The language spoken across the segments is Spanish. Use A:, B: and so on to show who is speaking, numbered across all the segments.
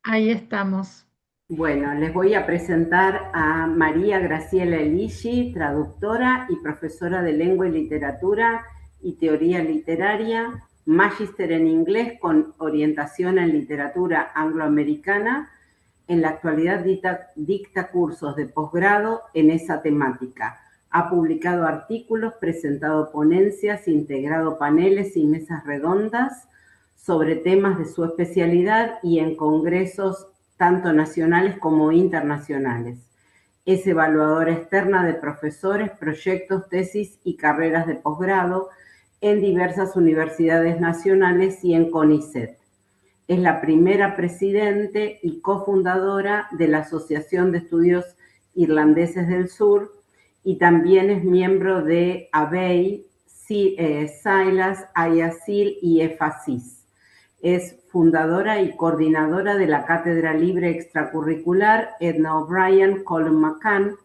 A: Ahí estamos.
B: Bueno, les voy a presentar a María Graciela Eliggi, traductora y profesora de Lengua y Literatura y Teoría Literaria, magíster en inglés con orientación en literatura angloamericana. En la actualidad dicta cursos de posgrado en esa temática. Ha publicado artículos, presentado ponencias, integrado paneles y mesas redondas sobre temas de su especialidad y en congresos tanto nacionales como internacionales. Es evaluadora externa de profesores, proyectos, tesis y carreras de posgrado en diversas universidades nacionales y en CONICET. Es la primera presidente y cofundadora de la Asociación de Estudios Irlandeses del Sur y también es miembro de ABEI, SILAS, IASIL y EFASIS. Es fundadora y coordinadora de la Cátedra Libre Extracurricular Edna O'Brien Colum McCann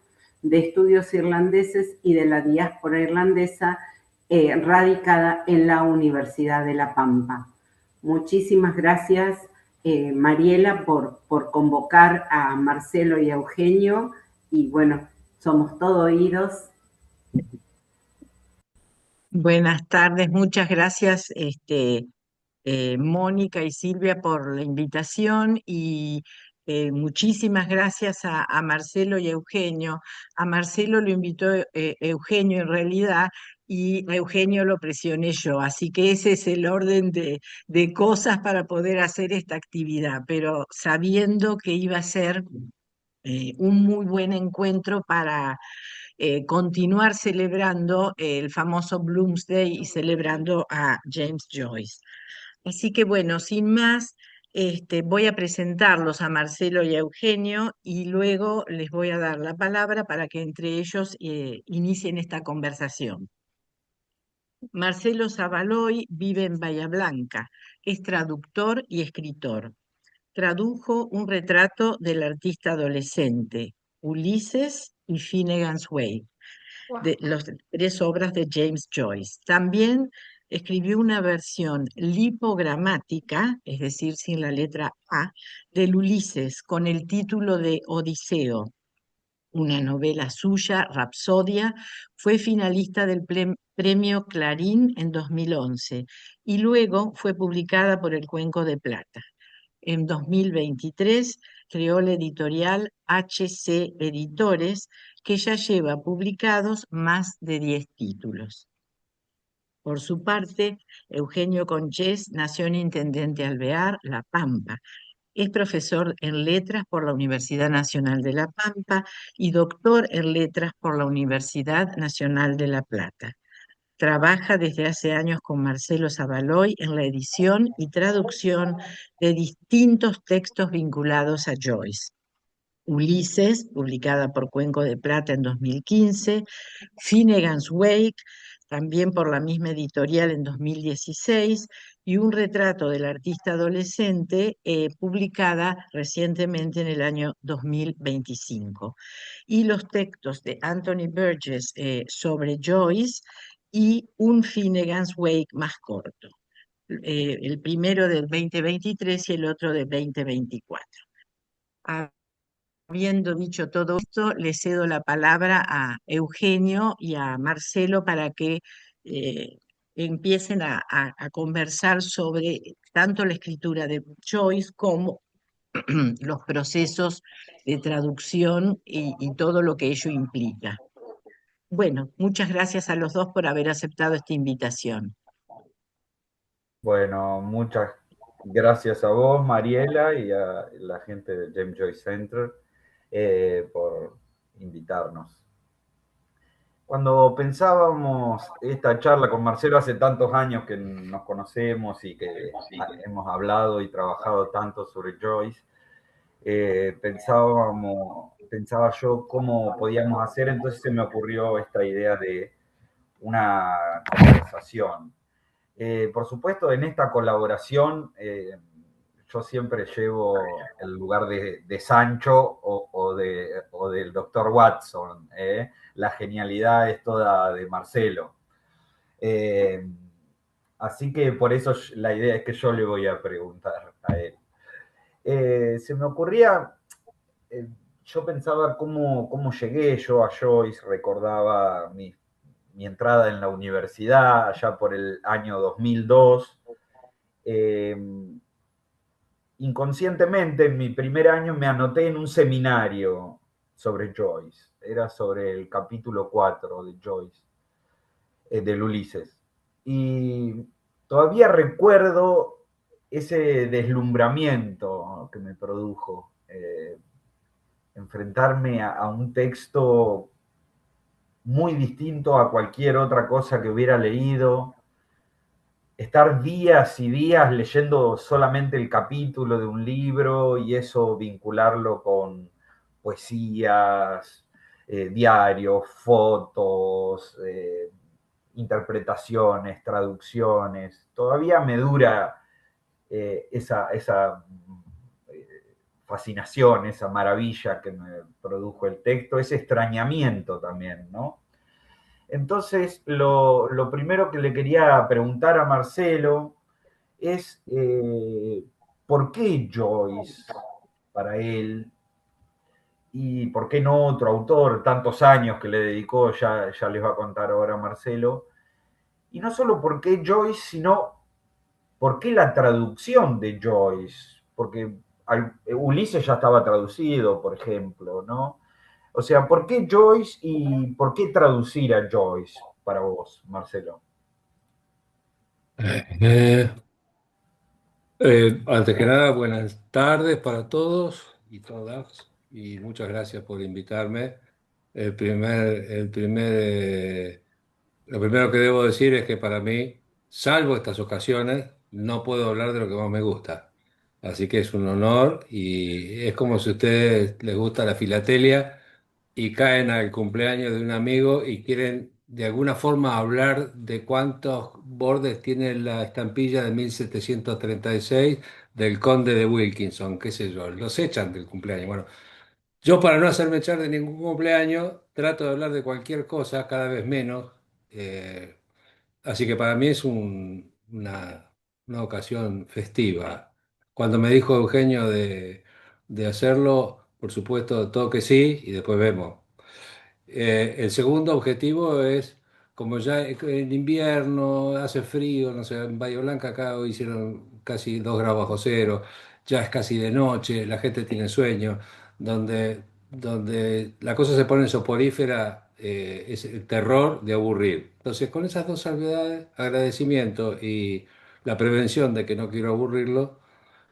B: de Estudios Irlandeses y de la Diáspora Irlandesa, radicada en la Universidad de La Pampa. Muchísimas gracias, Mariela, por convocar a Marcelo y a Eugenio. Y bueno, somos todo oídos.
C: Buenas tardes, muchas gracias, Mónica y Silvia por la invitación y muchísimas gracias a Marcelo y a Eugenio. A Marcelo lo invitó Eugenio en realidad y a Eugenio lo presioné yo, así que ese es el orden de cosas para poder hacer esta actividad, pero sabiendo que iba a ser un muy buen encuentro para continuar celebrando el famoso Bloomsday y celebrando a James Joyce. Así que bueno, sin más, voy a presentarlos a Marcelo y a Eugenio y luego les voy a dar la palabra para que entre ellos inicien esta conversación. Marcelo Zavaloy vive en Bahía Blanca, es traductor y escritor. Tradujo un retrato del artista adolescente, Ulises y Finnegan's Wake, de
A: Wow.
C: las tres obras de James Joyce. También escribió una versión lipogramática, es decir, sin la letra A, del Ulises, con el título de Odiseo. Una novela suya, Rapsodia, fue finalista del Premio Clarín en 2011 y luego fue publicada por el Cuenco de Plata. En 2023 creó la editorial HC Editores, que ya lleva publicados más de 10 títulos. Por su parte, Eugenio Conchés nació en Intendente Alvear, La Pampa. Es profesor en letras por la Universidad Nacional de La Pampa y doctor en letras por la Universidad Nacional de La Plata. Trabaja desde hace años con Marcelo Zavaloy en la edición y traducción de distintos textos vinculados a Joyce. Ulises, publicada por Cuenco de Plata en 2015, Finnegan's Wake, también por la misma editorial en 2016, y un retrato del artista adolescente, publicada recientemente en el año 2025. Y los textos de Anthony Burgess sobre Joyce y un Finnegan's Wake más corto, el primero del 2023 y el otro del 2024. Habiendo dicho todo esto, le cedo la palabra a Eugenio y a Marcelo para que eh, empiecen a conversar sobre tanto la escritura de Joyce como los procesos de traducción y todo lo que ello implica. Bueno, muchas gracias a los dos por haber aceptado esta invitación.
D: Bueno, muchas gracias a vos, Mariela, y a la gente del James Joyce Center por invitarnos. Cuando pensábamos esta charla con Marcelo hace tantos años que nos conocemos y que hemos hablado y trabajado tanto sobre Joyce, pensaba yo cómo podíamos hacer, entonces se me ocurrió esta idea de una conversación. Por supuesto, en esta colaboración yo siempre llevo el lugar de Sancho o del doctor Watson. La genialidad es toda de Marcelo. Eh, Así que por eso la idea es que yo le voy a preguntar a él. se me ocurría, eh, yo pensaba cómo llegué yo a Joyce, recordaba mi entrada en la universidad allá por el año 2002. Eh, Inconscientemente, en mi primer año me anoté en un seminario sobre Joyce. Era sobre el capítulo 4 de Joyce, del Ulises. Y todavía recuerdo ese deslumbramiento que me produjo. Enfrentarme a un texto muy distinto a cualquier otra cosa que hubiera leído, estar días y días leyendo solamente el capítulo de un libro y eso vincularlo con poesías, diarios, fotos, interpretaciones, traducciones. Todavía me dura esa fascinación, esa maravilla que me produjo el texto, ese extrañamiento también, ¿no? Entonces, lo primero que le quería preguntar a Marcelo es por qué Joyce para él y por qué no otro autor, tantos años que le dedicó, ya les va a contar ahora Marcelo, y no solo por qué Joyce, sino por qué la traducción de Joyce, porque Ulises ya estaba traducido, por ejemplo, ¿no? O sea, ¿por qué Joyce y por qué traducir a Joyce para vos, Marcelo?
A: Eh, Antes que nada, buenas tardes para todos y todas, y muchas gracias por invitarme. Lo primero que debo decir es que para mí, salvo estas ocasiones, no puedo hablar de lo que más me gusta. Así que es un honor y es como si a ustedes les gusta la filatelia y caen al cumpleaños de un amigo y quieren de alguna forma hablar de cuántos bordes tiene la estampilla de 1736 del conde de Wilkinson, qué sé yo, los echan del cumpleaños. Bueno, yo para no hacerme echar de ningún cumpleaños, trato de hablar de cualquier cosa, cada vez menos. eh, Así que para mí es una ocasión festiva. Cuando me dijo Eugenio de hacerlo, por supuesto, todo que sí y después vemos. El segundo objetivo es, como ya en invierno hace frío, no sé, en Bahía Blanca acá hoy hicieron casi 2 grados bajo cero, ya es casi de noche, la gente tiene sueño, donde la cosa se pone soporífera, es el terror de aburrir. Entonces, con esas dos salvedades, agradecimiento y la prevención de que no quiero aburrirlo,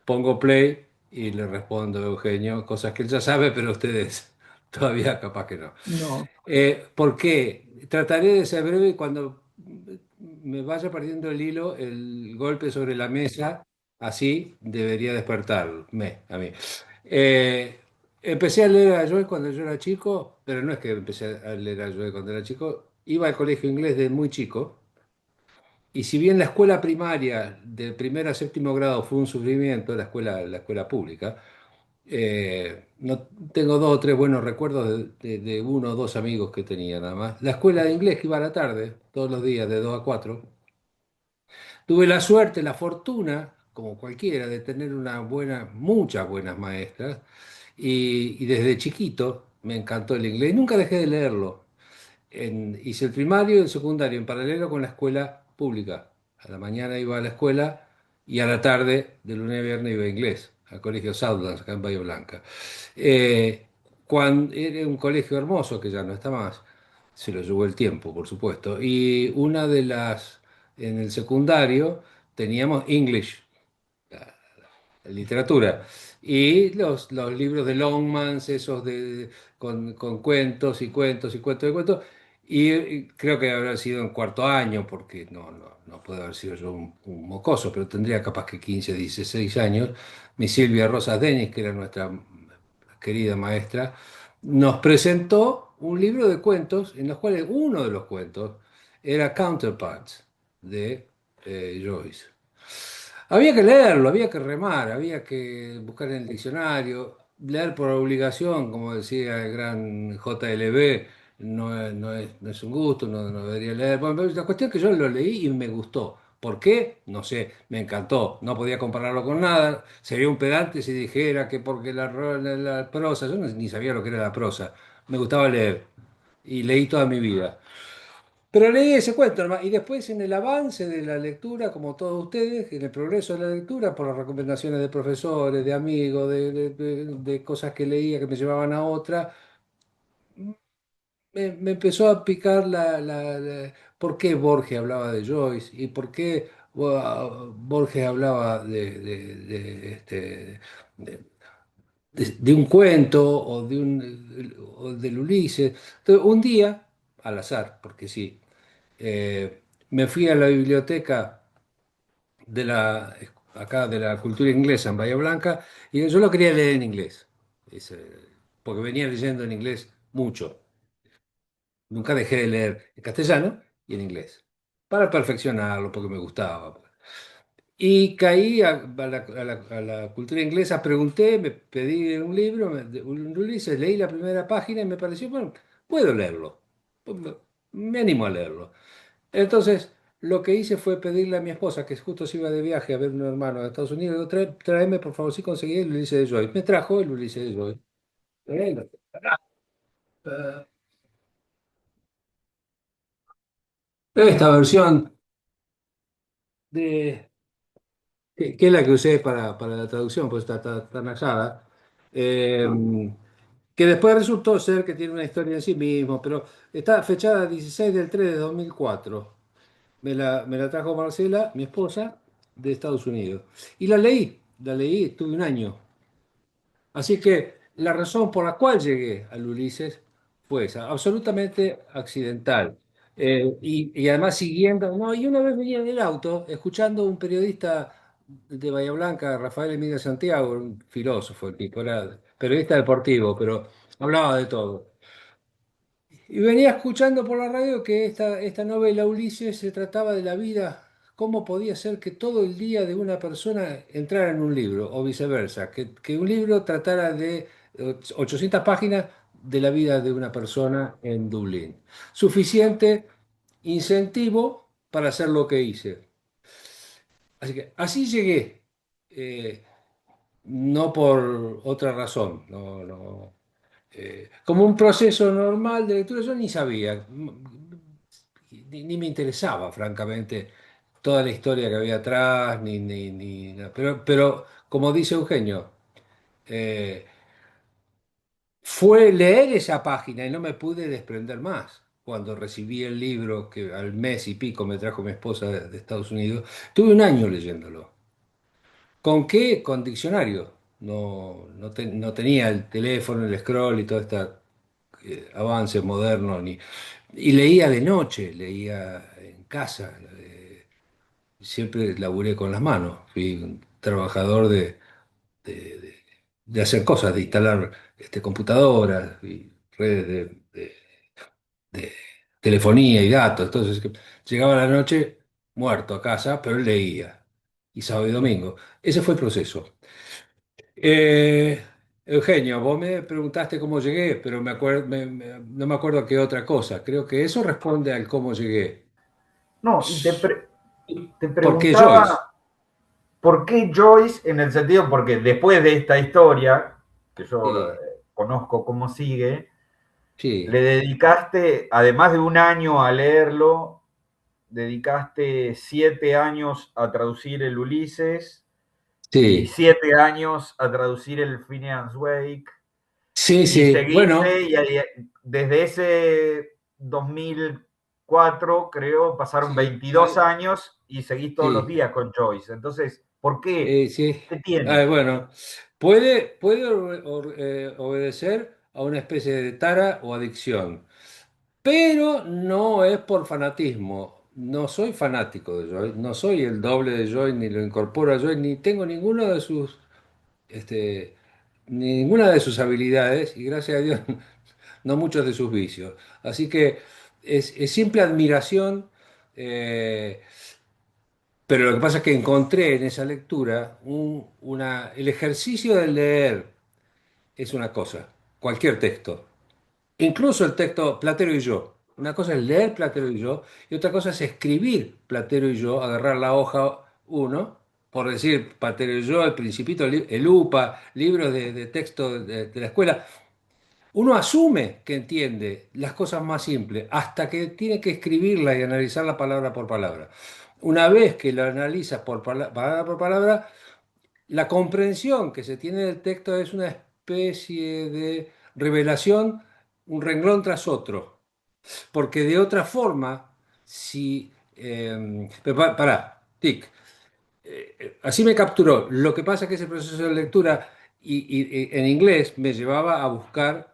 A: pongo play y le respondo a Eugenio, cosas que él ya sabe, pero ustedes todavía capaz que no.
C: No,
A: ¿Por qué? Trataré de ser breve y cuando me vaya perdiendo el hilo, el golpe sobre la mesa, así debería despertarme a mí. Eh, Empecé a leer a Joyce cuando yo era chico, pero no es que empecé a leer a Joyce cuando era chico, iba al colegio inglés de muy chico, y si bien la escuela primaria de primer a séptimo grado fue un sufrimiento, la escuela pública, no, tengo dos o tres buenos recuerdos de uno o dos amigos que tenía nada más. La escuela de inglés que iba a la tarde, todos los días de 2 a 4. Tuve la suerte, la fortuna, como cualquiera, de tener muchas buenas maestras. Y desde chiquito me encantó el inglés. Nunca dejé de leerlo. Hice el primario y el secundario en paralelo con la escuela pública. A la mañana iba a la escuela y a la tarde, de lunes a viernes, iba a inglés, al colegio Southlands, acá en Bahía Blanca. Era un colegio hermoso que ya no está más, se lo llevó el tiempo, por supuesto. Y en el secundario teníamos English, literatura. Y los libros de Longmans, esos con cuentos y cuentos y cuentos y cuentos. Y creo que habrá sido en cuarto año, porque no puedo haber sido yo un mocoso, pero tendría capaz que 15 16 años. Mi Silvia Rosas Denis, que era nuestra querida maestra, nos presentó un libro de cuentos en los cuales uno de los cuentos era Counterparts de Joyce. Había que leerlo, había que remar, había que buscar en el diccionario, leer por obligación, como decía el gran JLB, no es un gusto, no debería leer. Bueno, pero la cuestión es que yo lo leí y me gustó, ¿Por qué? No sé, me encantó. No podía compararlo con nada. Sería un pedante si dijera que porque la prosa, yo ni sabía lo que era la prosa. Me gustaba leer y leí toda mi vida. Pero leí ese cuento nomás, y después en el avance de la lectura, como todos ustedes, en el progreso de la lectura, por las recomendaciones de profesores, de amigos, de cosas que leía que me llevaban a otra, me empezó a picar por qué Borges hablaba de Joyce y por qué Borges hablaba de un cuento o del Ulises. Entonces, un día, al azar, porque sí, me fui a la biblioteca de acá de la cultura inglesa en Bahía Blanca y yo lo quería leer en inglés, porque venía leyendo en inglés mucho. Nunca dejé de leer en castellano y en inglés, para perfeccionarlo, porque me gustaba. Y caí a la cultura inglesa, pregunté, me pedí un libro, un Ulises, leí la primera página y me pareció, bueno, puedo leerlo, pues me animo a leerlo. Entonces, lo que hice fue pedirle a mi esposa, que justo se iba de viaje a ver un hermano de Estados Unidos, digo, Tráeme por favor, si conseguí el Ulises de Joyce". Me trajo el Ulises de Joyce. Eh, Esta versión de que es la que usé para la traducción, pues está tan allá, eh, que después resultó ser que tiene una historia en sí mismo, pero está fechada 16 del 3 de 2004. Me la trajo Marcela, mi esposa, de Estados Unidos. Y la leí, tuve un año. Así que la razón por la cual llegué al Ulises fue esa, absolutamente accidental. Y además siguiendo, no, y una vez venía en el auto escuchando un periodista de Bahía Blanca, Rafael Emilio Santiago, un filósofo, el tipo, era periodista deportivo, pero hablaba de todo. Y venía escuchando por la radio que esta novela Ulises se trataba de la vida, cómo podía ser que todo el día de una persona entrara en un libro, o viceversa, que un libro tratara de 800 páginas de la vida de una persona en Dublín. Suficiente incentivo para hacer lo que hice. Así que así llegué, eh, no por otra razón, como un proceso normal de lectura, yo ni sabía, ni me interesaba, francamente, toda la historia que había atrás, ni nada. Pero, como dice Eugenio, eh, fue leer esa página y no me pude desprender más. Cuando recibí el libro que al mes y pico me trajo mi esposa de Estados Unidos, tuve un año leyéndolo. ¿Con qué? Con diccionario. No tenía el teléfono, el scroll y todo este avance moderno. Y leía de noche, leía en casa. Siempre laburé con las manos. Fui un trabajador de- de- de hacer cosas, de instalar computadoras y redes de telefonía y datos. Entonces, llegaba la noche muerto a casa, pero leía. Y sábado y domingo. Ese fue el proceso. Eh, Eugenio, vos me preguntaste cómo llegué, pero no me acuerdo qué otra cosa. Creo que eso responde al cómo llegué.
D: No, y te
A: ¿Por qué
D: preguntaba
A: Joyce?
D: por qué Joyce, en el sentido, porque después de esta historia, que yo
A: Sí,
D: conozco cómo sigue, le
A: sí,
D: dedicaste, además de un año a leerlo, dedicaste 7 años a traducir el Ulises y
A: sí,
D: 7 años a traducir el Phineas Wake
A: sí,
D: y
A: sí.
D: seguiste,
A: Bueno,
D: y desde ese 2004, creo, pasaron
A: sí,
D: 22 años y seguís todos los
A: sí,
D: días con Joyce. Entonces, ¿por qué?
A: sí.
D: ¿Qué tiene?
A: Bueno, puede obedecer a una especie de tara o adicción. Pero no es por fanatismo. No soy fanático de Joy, no soy el doble de Joy, ni lo incorporo a Joy, ni tengo este, ninguna de sus habilidades, y gracias a Dios, no muchos de sus vicios. Así que es simple admiración, eh, pero lo que pasa es que encontré en esa lectura el ejercicio de leer es una cosa, cualquier texto, incluso el texto Platero y yo. Una cosa es leer Platero y yo, y otra cosa es escribir Platero y yo, agarrar la hoja uno, por decir Platero y yo, El Principito, el UPA, libros de texto de la escuela. Uno asume que entiende las cosas más simples hasta que tiene que escribirla y analizarla palabra por palabra. Una vez que lo analizas palabra por palabra, la comprensión que se tiene del texto es una especie de revelación, un renglón tras otro. Porque de otra forma, si... pará, tic. Así me capturó. Lo que pasa es que ese proceso de lectura en inglés me llevaba a buscar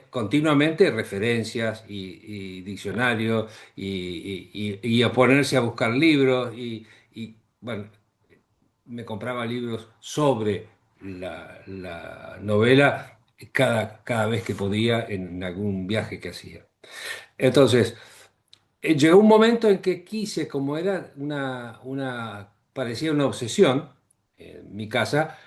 A: continuamente referencias y diccionarios y a ponerse a buscar libros bueno, me compraba libros sobre la novela cada vez que podía en algún viaje que hacía. Entonces, llegó un momento en que quise, como era parecía una obsesión en mi casa.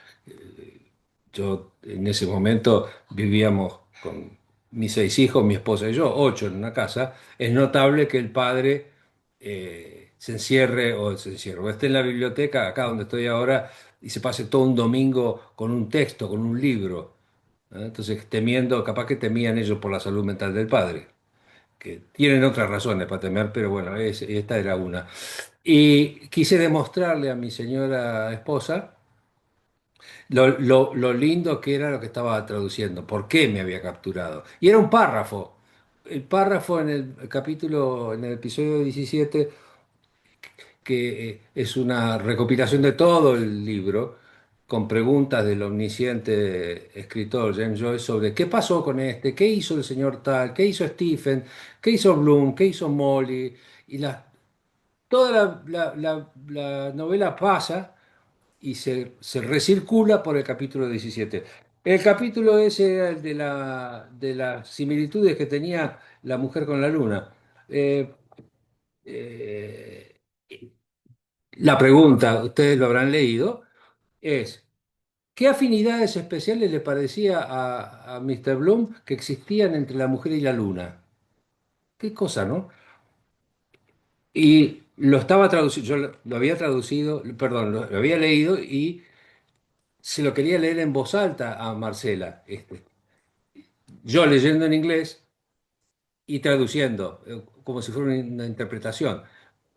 A: Yo en ese momento vivíamos con mis 6 hijos, mi esposa y yo, 8 en una casa. Es notable que el padre o esté en la biblioteca, acá donde estoy ahora, y se pase todo un domingo con un texto, con un libro. ¿Eh? Entonces, temiendo, capaz que temían ellos por la salud mental del padre, que tienen otras razones para temer, pero bueno, esta era una. Y quise demostrarle a mi señora esposa lo lindo que era lo que estaba traduciendo, por qué me había capturado. Y era un párrafo. El párrafo en el capítulo, en el episodio 17, que es una recopilación de todo el libro, con preguntas del omnisciente escritor James Joyce sobre qué pasó con este, qué hizo el señor tal, qué hizo Stephen, qué hizo Bloom, qué hizo Molly, y toda la novela pasa y se recircula por el capítulo 17. El capítulo ese era el de las similitudes que tenía la mujer con la luna. Eh, eh, la pregunta, ustedes lo habrán leído, es, ¿qué afinidades especiales le parecía a Mr. Bloom que existían entre la mujer y la luna? ¿Qué cosa, no? Y lo estaba traduciendo, yo lo había traducido, perdón, lo había leído y se lo quería leer en voz alta a Marcela. Yo leyendo en inglés y traduciendo, como si fuera una interpretación,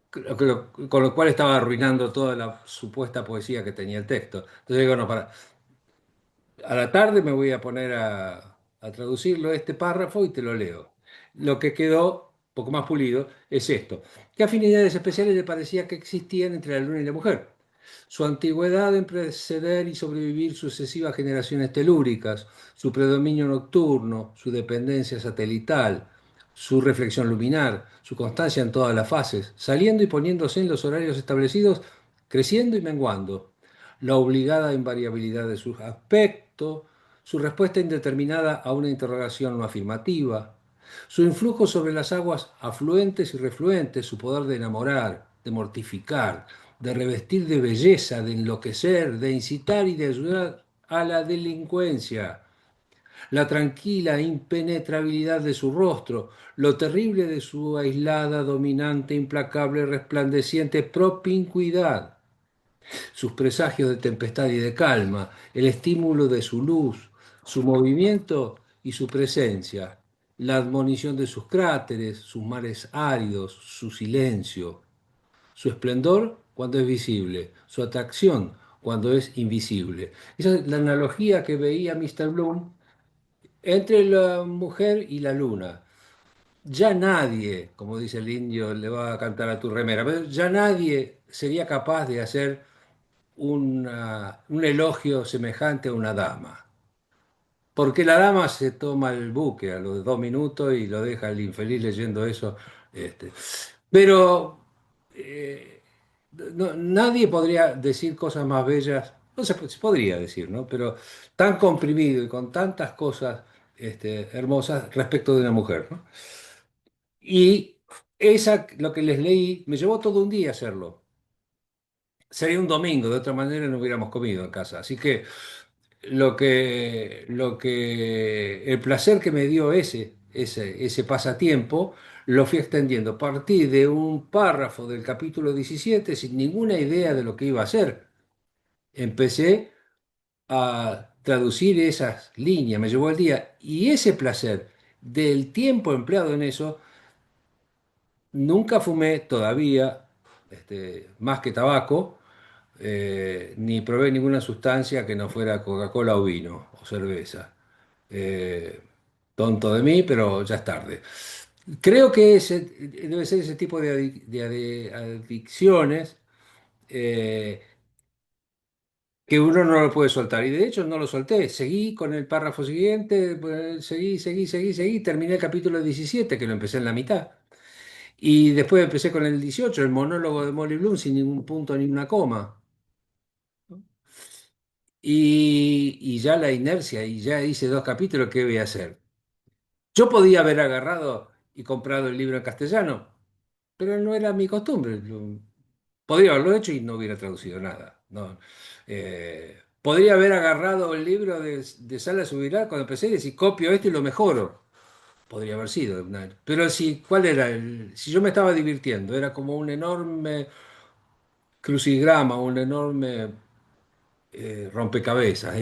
A: con lo cual estaba arruinando toda la supuesta poesía que tenía el texto. Entonces digo, no, a la tarde me voy a poner a traducirlo este párrafo y te lo leo. Lo que quedó, un poco más pulido, es esto. ¿Qué afinidades especiales le parecía que existían entre la luna y la mujer? Su antigüedad en preceder y sobrevivir sucesivas generaciones telúricas, su predominio nocturno, su dependencia satelital, su reflexión luminar, su constancia en todas las fases, saliendo y poniéndose en los horarios establecidos, creciendo y menguando, la obligada invariabilidad de sus aspectos, su respuesta indeterminada a una interrogación no afirmativa, su influjo sobre las aguas afluentes y refluentes, su poder de enamorar, de mortificar, de revestir de belleza, de enloquecer, de incitar y de ayudar a la delincuencia, la tranquila impenetrabilidad de su rostro, lo terrible de su aislada, dominante, implacable, resplandeciente propincuidad, sus presagios de tempestad y de calma, el estímulo de su luz, su movimiento y su presencia, la admonición de sus cráteres, sus mares áridos, su silencio, su esplendor cuando es visible, su atracción cuando es invisible. Esa es la analogía que veía Mr. Bloom entre la mujer y la luna. Ya nadie, como dice el indio, le va a cantar a tu remera, pero ya nadie sería capaz de hacer un elogio semejante a una dama. Porque la dama se toma el buque a los 2 minutos y lo deja el infeliz leyendo eso. este. Pero nadie podría decir cosas más bellas, no se podría decir, ¿no? Pero tan comprimido y con tantas cosas hermosas respecto de una mujer, ¿no? Y lo que les leí, me llevó todo un día hacerlo. Sería un domingo, de otra manera no hubiéramos comido en casa. Así que el placer que me dio ese pasatiempo, lo fui extendiendo. Partí de un párrafo del capítulo 17 sin ninguna idea de lo que iba a hacer. Empecé a traducir esas líneas, me llevó el día. Y ese placer del tiempo empleado en eso, nunca fumé todavía, más que tabaco, ni probé ninguna sustancia que no fuera Coca-Cola o vino o cerveza. Eh, Tonto de mí, pero ya es tarde. Creo que debe ser ese tipo de adicciones eh, que uno no lo puede soltar. Y de hecho no lo solté. Seguí con el párrafo siguiente, pues, seguí. Terminé el capítulo 17 que lo empecé en la mitad. Y después empecé con el 18 el monólogo de Molly Bloom, sin ningún punto ni una coma. Y ya la inercia, y ya hice 2 capítulos, ¿qué voy a hacer? Yo podía haber agarrado y comprado el libro en castellano, pero no era mi costumbre. Podría haberlo hecho y no hubiera traducido nada. No. Podría haber agarrado el libro de Sala Subirá cuando empecé y decir, copio esto y lo mejoro. Podría haber sido. Pero si, ¿cuál era si yo me estaba divirtiendo, era como un enorme crucigrama, un enorme rompecabezas,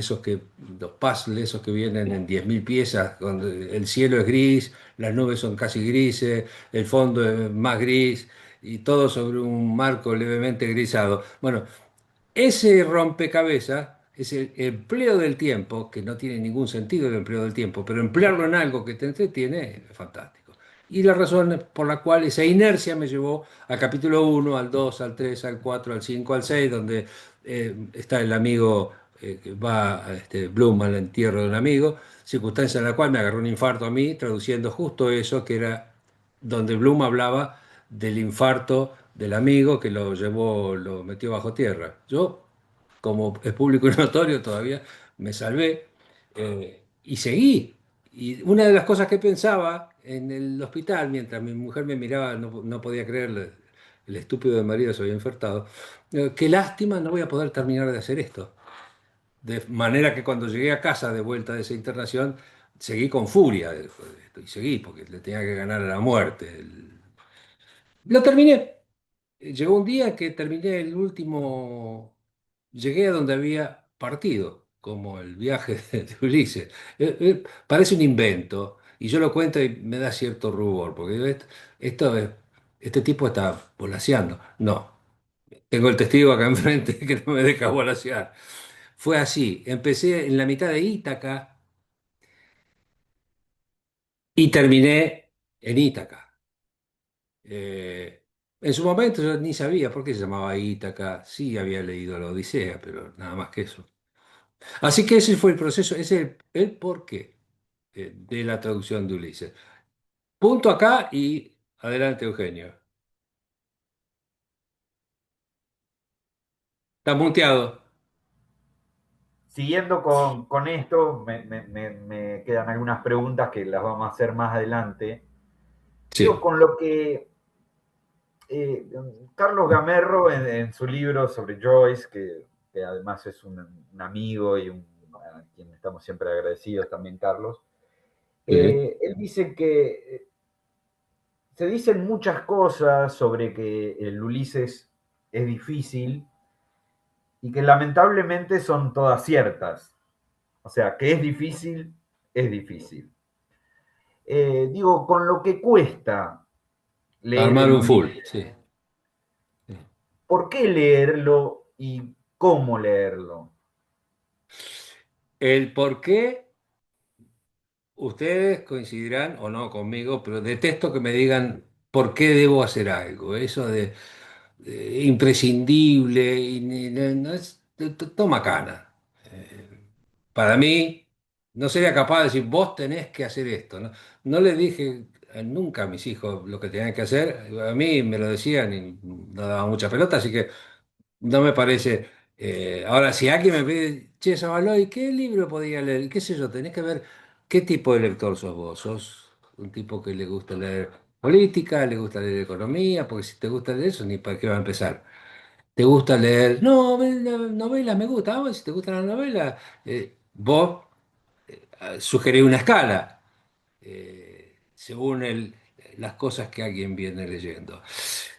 A: los puzzles, esos que vienen en 10.000 piezas, donde el cielo es gris, las nubes son casi grises, el fondo es más gris y todo sobre un marco levemente grisado. Bueno, ese rompecabezas es el empleo del tiempo, que no tiene ningún sentido el empleo del tiempo, pero emplearlo en algo que te entretiene es fantástico. Y la razón por la cual esa inercia me llevó al capítulo 1, al 2, al 3, al 4, al 5, al 6, donde está el amigo que va a Bloom al entierro de un amigo, circunstancia en la cual me agarró un infarto a mí, traduciendo justo eso, que era donde Bloom hablaba del infarto del amigo que lo llevó, lo metió bajo tierra. Yo, como es público y notorio, todavía me salvé y seguí. Y una de las cosas que pensaba en el hospital, mientras mi mujer me miraba, no podía creer, el estúpido de marido se había infartado, qué lástima, no voy a poder terminar de hacer esto. De manera que cuando llegué a casa de vuelta de esa internación, seguí con furia después de esto, y seguí porque le tenía que ganar a la muerte. Lo terminé. Llegó un día que terminé el último, llegué a donde había partido, como el viaje de Ulises. Parece un invento, y yo lo cuento y me da cierto rubor, porque digo, este tipo está volaseando. No, tengo el testigo acá enfrente que no me deja volasear. Fue así, empecé en la mitad de Ítaca y terminé en Ítaca. En su momento yo ni sabía por qué se llamaba Ítaca, sí había leído la Odisea, pero nada más que eso. Así que ese fue el proceso, ese es el porqué de la traducción de Ulises. Punto acá y adelante, Eugenio. Está muteado.
D: Siguiendo con esto, me quedan algunas preguntas que las vamos a hacer más adelante. Digo,
A: Sí,
D: con lo que eh, Carlos Gamerro en su libro sobre Joyce, que además es un amigo y a quien estamos siempre agradecidos también, Carlos,
A: sí.
D: él dice que se dicen muchas cosas sobre que el Ulises es difícil y que lamentablemente son todas ciertas. O sea, que es difícil, es difícil. Digo, con lo que cuesta leer
A: Armar
D: el
A: un full,
D: Ulises,
A: sí. Sí.
D: ¿por qué leerlo y cómo leerlo?
A: El por qué ustedes coincidirán o no conmigo, pero detesto que me digan por qué debo hacer algo. Eso de imprescindible y no toma cana. Para mí, no sería capaz de decir, vos tenés que hacer esto. No, no le dije nunca a mis hijos lo que tenían que hacer. A mí me lo decían y no daba mucha pelota, así que no me parece. Ahora, si alguien me pide, che, Sabaloy, ¿qué libro podría leer? ¿Qué sé yo? Tenés que ver qué tipo de lector sos vos. ¿Sos un tipo que le gusta leer política, le gusta leer economía? Porque si te gusta leer eso, ni para qué va a empezar. ¿Te gusta leer? No, novelas me gusta. Ah, bueno, si te gusta la novela, vos sugerí una escala. según las cosas que alguien viene leyendo.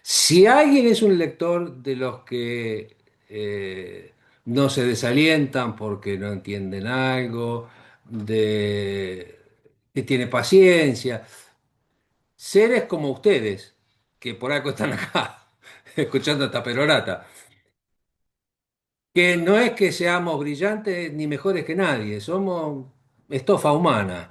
A: Si alguien es un lector de los que no se desalientan porque no entienden algo, que tiene paciencia, seres como ustedes, que por algo están acá, escuchando esta perorata, que no es que seamos brillantes ni mejores que nadie, somos estofa humana,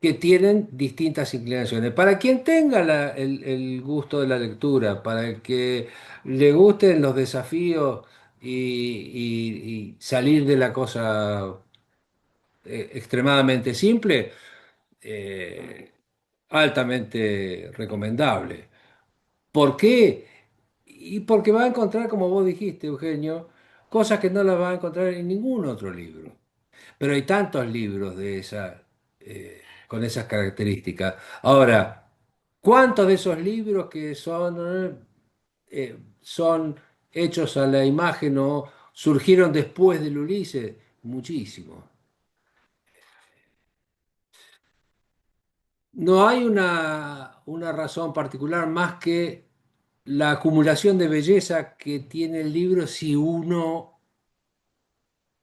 A: que tienen distintas inclinaciones. Para quien tenga el gusto de la lectura, para el que le gusten los desafíos y salir de la cosa extremadamente simple, eh, altamente recomendable. ¿Por qué? Y porque va a encontrar, como vos dijiste, Eugenio, cosas que no las va a encontrar en ningún otro libro. Pero hay tantos libros con esas características. Ahora, ¿cuántos de esos libros que son hechos a la imagen o surgieron después del Ulises? Muchísimos. No hay una razón particular más que la acumulación de belleza que tiene el libro si uno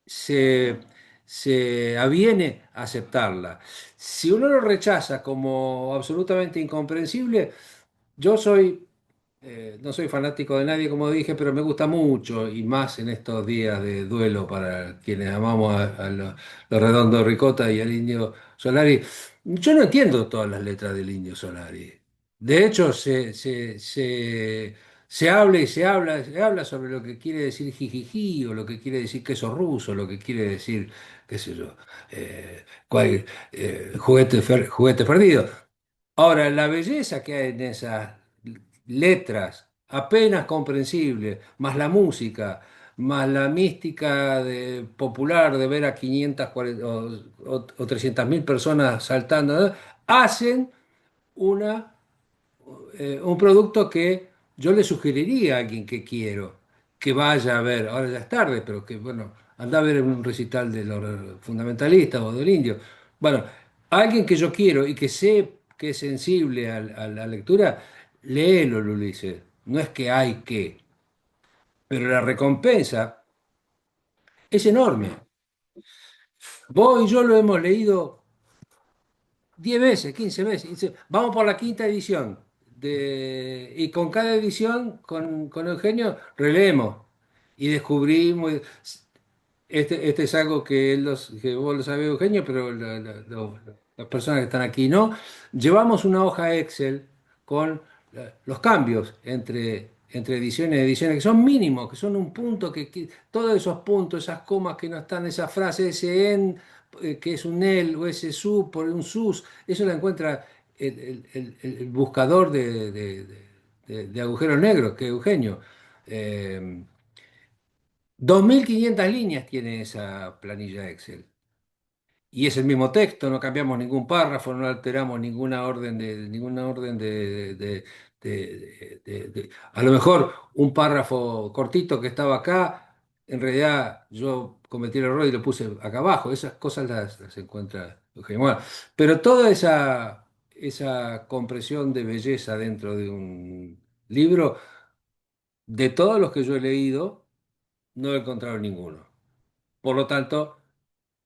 A: se, se aviene a aceptarla. Si uno lo rechaza como absolutamente incomprensible, yo no soy fanático de nadie, como dije, pero me gusta mucho, y más en estos días de duelo para quienes amamos a los Redondos Ricota y al Indio Solari. Yo no entiendo todas las letras del Indio Solari. De hecho, se habla y se habla sobre lo que quiere decir jijiji, o lo que quiere decir queso ruso, lo que quiere decir, qué sé yo, juguete perdido. Ahora, la belleza que hay en esas letras, apenas comprensibles, más la música, más la mística popular de ver a 540 o 300.000 personas saltando, ¿no? Hacen una un producto que yo le sugeriría a alguien que quiero que vaya a ver, ahora ya es tarde, pero que bueno, anda a ver un recital de los fundamentalistas o del indio. Bueno, alguien que yo quiero y que sé que es sensible a la lectura, léelo, Ulises. No es que hay que, pero la recompensa es enorme. Vos y yo lo hemos leído 10 veces, 15 veces. Vamos por la quinta edición. Y con cada edición, con Eugenio, releemos y descubrimos. Este es algo que vos lo sabés, Eugenio, pero las personas que están aquí no. Llevamos una hoja Excel con los cambios entre ediciones y ediciones, que son mínimos, que son un punto, todos esos puntos, esas comas que no están, esa frase, ese en, que es un el, o ese su, por un sus, eso lo encuentra el buscador de agujeros negros, que es Eugenio. Eh, 2.500 líneas tiene esa planilla Excel. Y es el mismo texto, no cambiamos ningún párrafo, no alteramos ninguna orden A lo mejor un párrafo cortito que estaba acá, en realidad yo cometí el error y lo puse acá abajo. Esas cosas las encuentra Eugenio. Bueno, pero toda esa compresión de belleza dentro de un libro, de todos los que yo he leído, no he encontrado ninguno. Por lo tanto,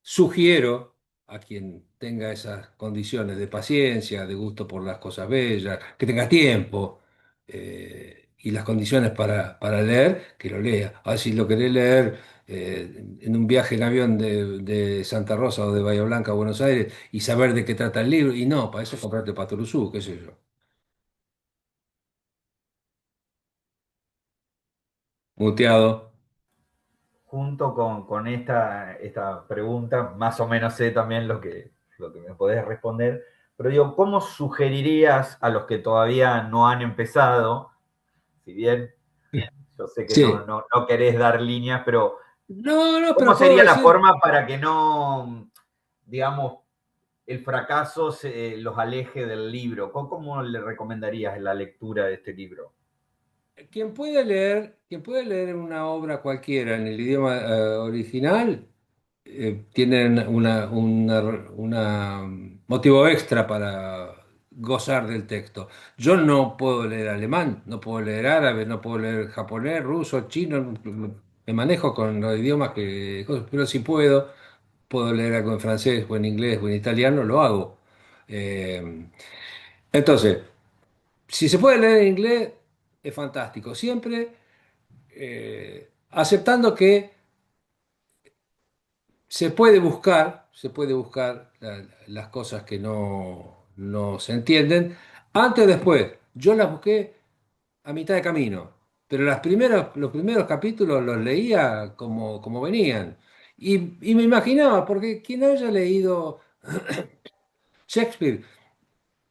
A: sugiero a quien tenga esas condiciones de paciencia, de gusto por las cosas bellas, que tenga tiempo y las condiciones para leer, que lo lea. A ver si lo querés leer en un viaje en avión de Santa Rosa o de Bahía Blanca a Buenos Aires y saber de qué trata el libro. Y no, para eso comprarte Patoruzú, qué sé yo. Muteado.
D: Junto con esta pregunta, más o menos sé también lo que me podés responder, pero digo, ¿cómo sugerirías a los que todavía no han empezado, si bien yo sé que no,
A: Sí.
D: no, no querés dar líneas, pero
A: No, no,
D: ¿cómo
A: pero puedo
D: sería la
A: decir.
D: forma para que no, digamos, el fracaso los aleje del libro? ¿Cómo le recomendarías la lectura de este libro?
A: Quien puede leer una obra cualquiera en el idioma original, tienen un motivo extra gozar del texto. Yo no puedo leer alemán, no puedo leer árabe, no puedo leer japonés, ruso, chino, me manejo con los idiomas pero si puedo leer algo en francés o en inglés o en italiano, lo hago. Eh, entonces, si se puede leer en inglés, es fantástico. Siempre aceptando que se puede buscar las cosas que no se entienden antes o después. Yo las busqué a mitad de camino, pero los primeros capítulos los leía como venían. Y me imaginaba, porque quien haya leído Shakespeare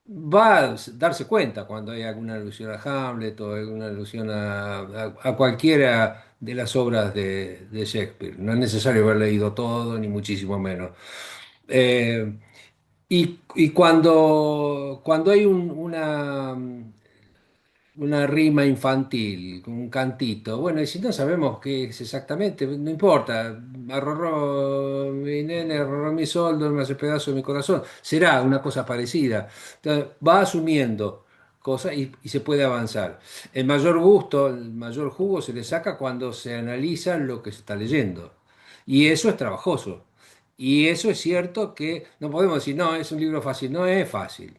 A: va a darse cuenta cuando hay alguna alusión a Hamlet o alguna alusión a cualquiera de las obras de Shakespeare. No es necesario haber leído todo, ni muchísimo menos. Eh, y cuando hay una rima infantil, un cantito. Bueno, y si no sabemos qué es exactamente, no importa. Arrorró mi nene, arrorró mi soldo, me hace pedazo de mi corazón. Será una cosa parecida. Entonces, va asumiendo cosas y se puede avanzar. El mayor gusto, el mayor jugo se le saca cuando se analiza lo que se está leyendo. Y eso es trabajoso. Y eso es cierto que no podemos decir, no, es un libro fácil. No es fácil.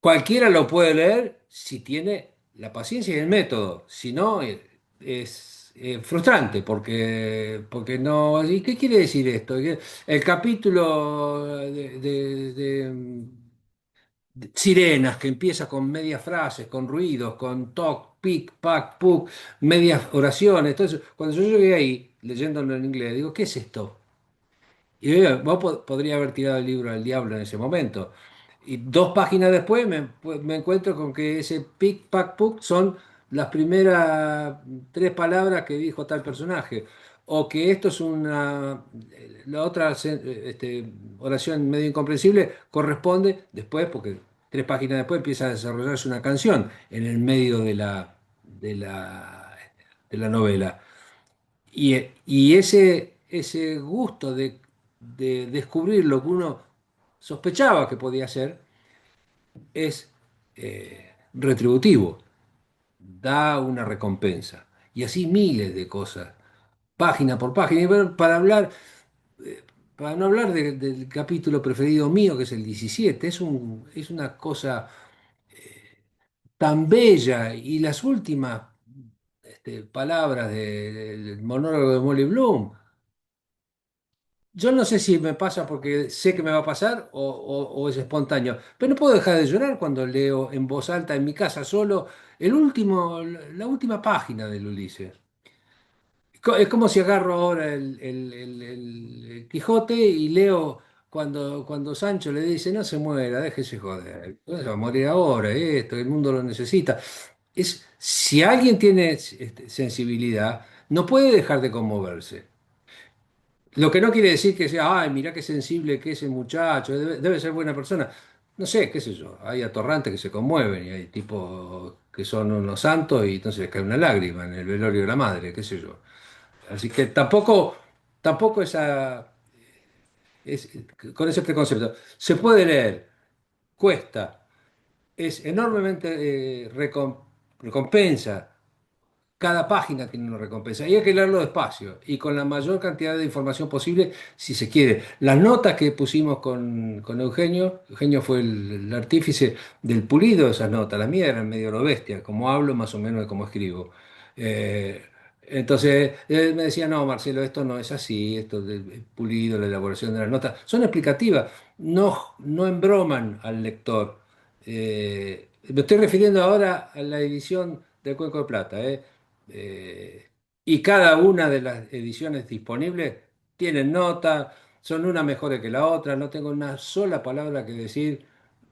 A: Cualquiera lo puede leer si tiene la paciencia y el método. Si no, es frustrante porque no. ¿Y qué quiere decir esto? Que el capítulo de sirenas que empieza con medias frases, con ruidos, con toc, pic, pac, puc, medias oraciones. Entonces, cuando yo llegué ahí, leyéndolo en inglés, digo, ¿qué es esto? Y vos podría haber tirado el libro al diablo en ese momento. Y 2 páginas después me encuentro con que ese pic, pac, puc son las primeras 3 palabras que dijo tal personaje. O que esto es la otra oración medio incomprensible corresponde después, porque 3 páginas después empieza a desarrollarse una canción en el medio de la novela. Y ese gusto de descubrir lo que uno sospechaba que podía ser es retributivo, da una recompensa. Y así miles de cosas, página por página. Y bueno, para no hablar del capítulo preferido mío, que es el 17, es una cosa tan bella. Y las últimas palabras del monólogo de Molly Bloom. Yo no sé si me pasa porque sé que me va a pasar o es espontáneo, pero no puedo dejar de llorar cuando leo en voz alta en mi casa solo la última página del Ulises. Es como si agarro ahora el Quijote y leo cuando Sancho le dice, no se muera, déjese joder, no se va a morir ahora, el mundo lo necesita. Si alguien tiene sensibilidad, no puede dejar de conmoverse. Lo que no quiere decir que sea, ay, mirá qué sensible que es el muchacho, debe ser buena persona. No sé, qué sé yo. Hay atorrantes que se conmueven y hay tipos que son unos santos y entonces les cae una lágrima en el velorio de la madre, qué sé yo. Así que tampoco es- con ese preconcepto. Se puede leer, cuesta, es enormemente recompensa. Cada página tiene una recompensa y hay que leerlo despacio y con la mayor cantidad de información posible si se quiere. Las notas que pusimos con Eugenio fue el artífice del pulido de esas notas, las mías eran medio lo bestia, como hablo más o menos de cómo escribo. Eh, entonces él me decía, no, Marcelo, esto no es así, esto del pulido, la elaboración de las notas, son explicativas, no embroman al lector. Me estoy refiriendo ahora a la edición del Cuenco de Plata, ¿eh? Eh, y cada una de las ediciones disponibles tienen nota, son una mejor que la otra, no tengo una sola palabra que decir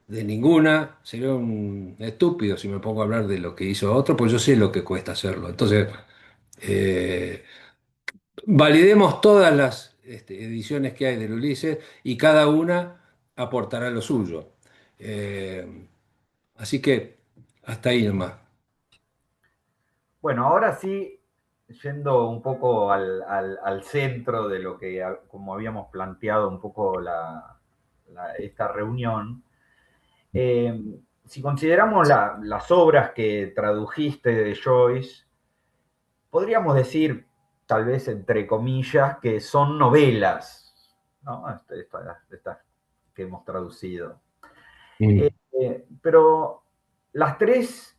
A: de ninguna, sería un estúpido si me pongo a hablar de lo que hizo otro, pues yo sé lo que cuesta hacerlo. Entonces, eh, validemos todas las ediciones que hay del Ulises y cada una aportará lo suyo. Eh, así que hasta ahí nomás.
D: Bueno, ahora sí, yendo un poco al centro de lo que, como habíamos planteado un poco esta reunión. Si consideramos las obras que tradujiste de Joyce, podríamos decir, tal vez entre comillas, que son novelas, ¿no? Estas que hemos traducido. Pero las tres,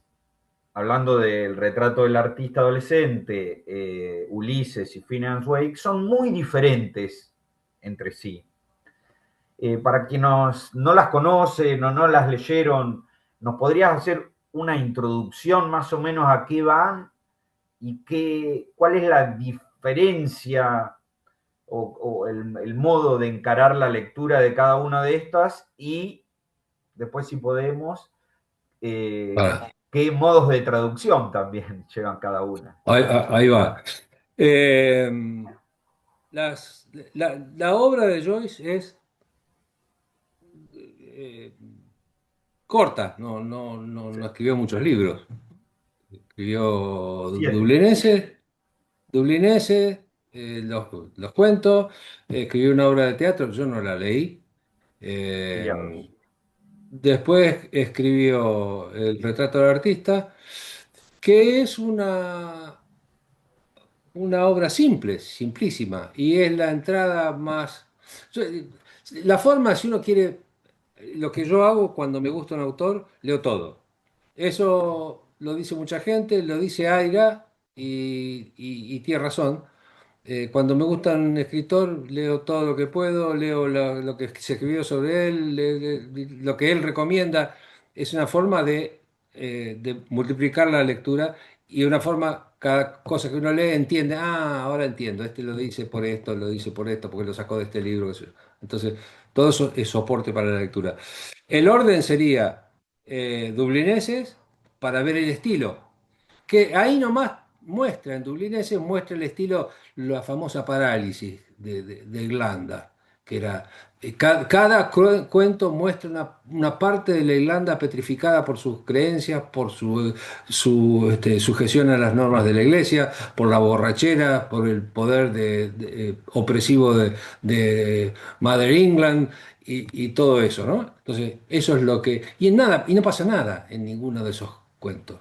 D: hablando del retrato del artista adolescente, Ulises y Phineas Wake, son muy diferentes entre sí. Para quienes no las conocen o no las leyeron, ¿nos podrías hacer una introducción más o menos a qué van y cuál es la diferencia o el modo de encarar la lectura de cada una de estas? Y después, si podemos, qué modos de traducción también llevan cada una.
A: Ahí va. Eh, la obra de Joyce es eh, corta, no escribió muchos libros. Escribió
D: Siete.
A: Dublinese, los cuentos, escribió una obra de teatro, yo no la leí.
D: Mirá.
A: Después escribió El retrato del artista, que es una obra simple, simplísima, y es la entrada más... yo- La forma, si uno quiere, lo que yo hago cuando me gusta un autor, leo todo. Eso lo dice mucha gente, lo dice Aira y tiene razón. Cuando me gusta un escritor, leo todo lo que puedo, leo lo que se escribió sobre él, lo que él recomienda. Es una forma de multiplicar la lectura y una forma, cada cosa que uno lee entiende, ahora entiendo, este lo dice por esto, lo dice por esto, porque lo sacó de este libro. Qué sé yo. Entonces, todo eso es soporte para la lectura. El orden sería dublineses para ver el estilo que ahí nomás muestra, en Dublinense muestra el estilo, la famosa parálisis de Irlanda, que era, cada cuento muestra una parte de la Irlanda petrificada por sus creencias, por su sujeción a las normas de la iglesia, por la borrachera, por el poder opresivo de Mother England. Y todo eso, ¿no? Entonces, eso es lo que... y no pasa nada en ninguno de esos cuentos.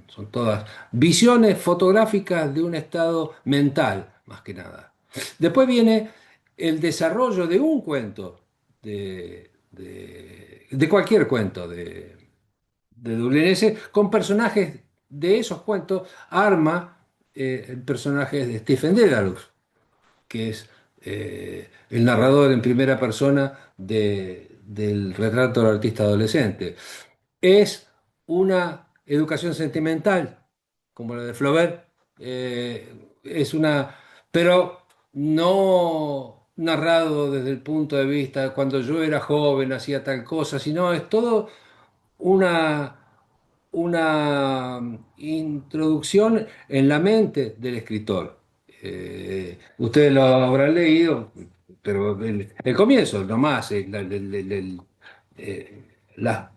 A: Son todas visiones fotográficas de un estado mental, más que nada. Después viene el desarrollo de un cuento, de cualquier cuento de Dublinese, con personajes de esos cuentos, arma el personaje de Stephen Dedalus, que es el narrador en primera persona del retrato del artista adolescente. Es una educación sentimental, como la de Flaubert, es una, pero no narrado desde el punto de vista cuando yo era joven hacía tal cosa, sino es todo una, una introducción en la mente del escritor. Ustedes lo habrán leído, pero el comienzo, nomás, eh, la-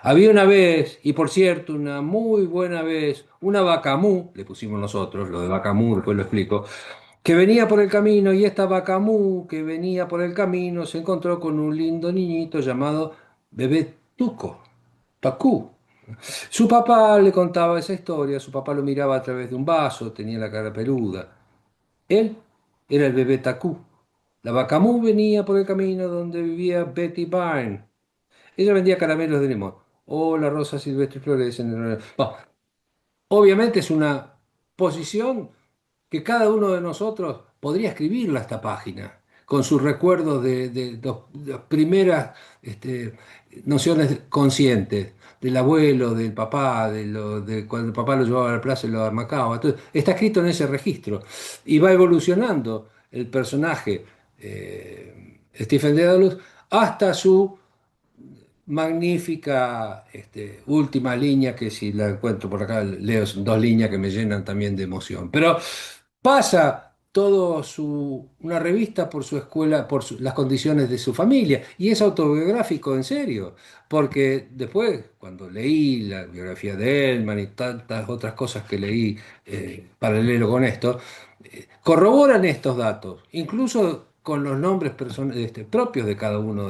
A: había una vez, y por cierto, una muy buena vez, una vacamú, le pusimos nosotros, lo de vacamú, después lo explico, que venía por el camino, y esta vacamú que venía por el camino se encontró con un lindo niñito llamado Bebé Tuco, Pacú. Su papá le contaba esa historia, su papá lo miraba a través de un vaso, tenía la cara peluda. Él era el bebé Tacú. La vacamú venía por el camino donde vivía Betty Byrne. Ella vendía caramelos de limón. Oh, las rosas silvestres florecen. Obviamente es una posición que cada uno de nosotros podría escribirla esta página, con sus recuerdos de las primeras nociones conscientes, del abuelo, del papá, de cuando el papá lo llevaba a la plaza y lo amacaba. Entonces, está escrito en ese registro y va evolucionando el personaje Stephen Dedalus hasta su magnífica última línea, que si la encuentro por acá, leo dos líneas que me llenan también de emoción. Pero pasa una revista por su escuela, las condiciones de su familia, y es autobiográfico en serio, porque después, cuando leí la biografía de Elman y tantas otras cosas que leí paralelo con esto, corroboran estos datos, incluso con los nombres propios de cada uno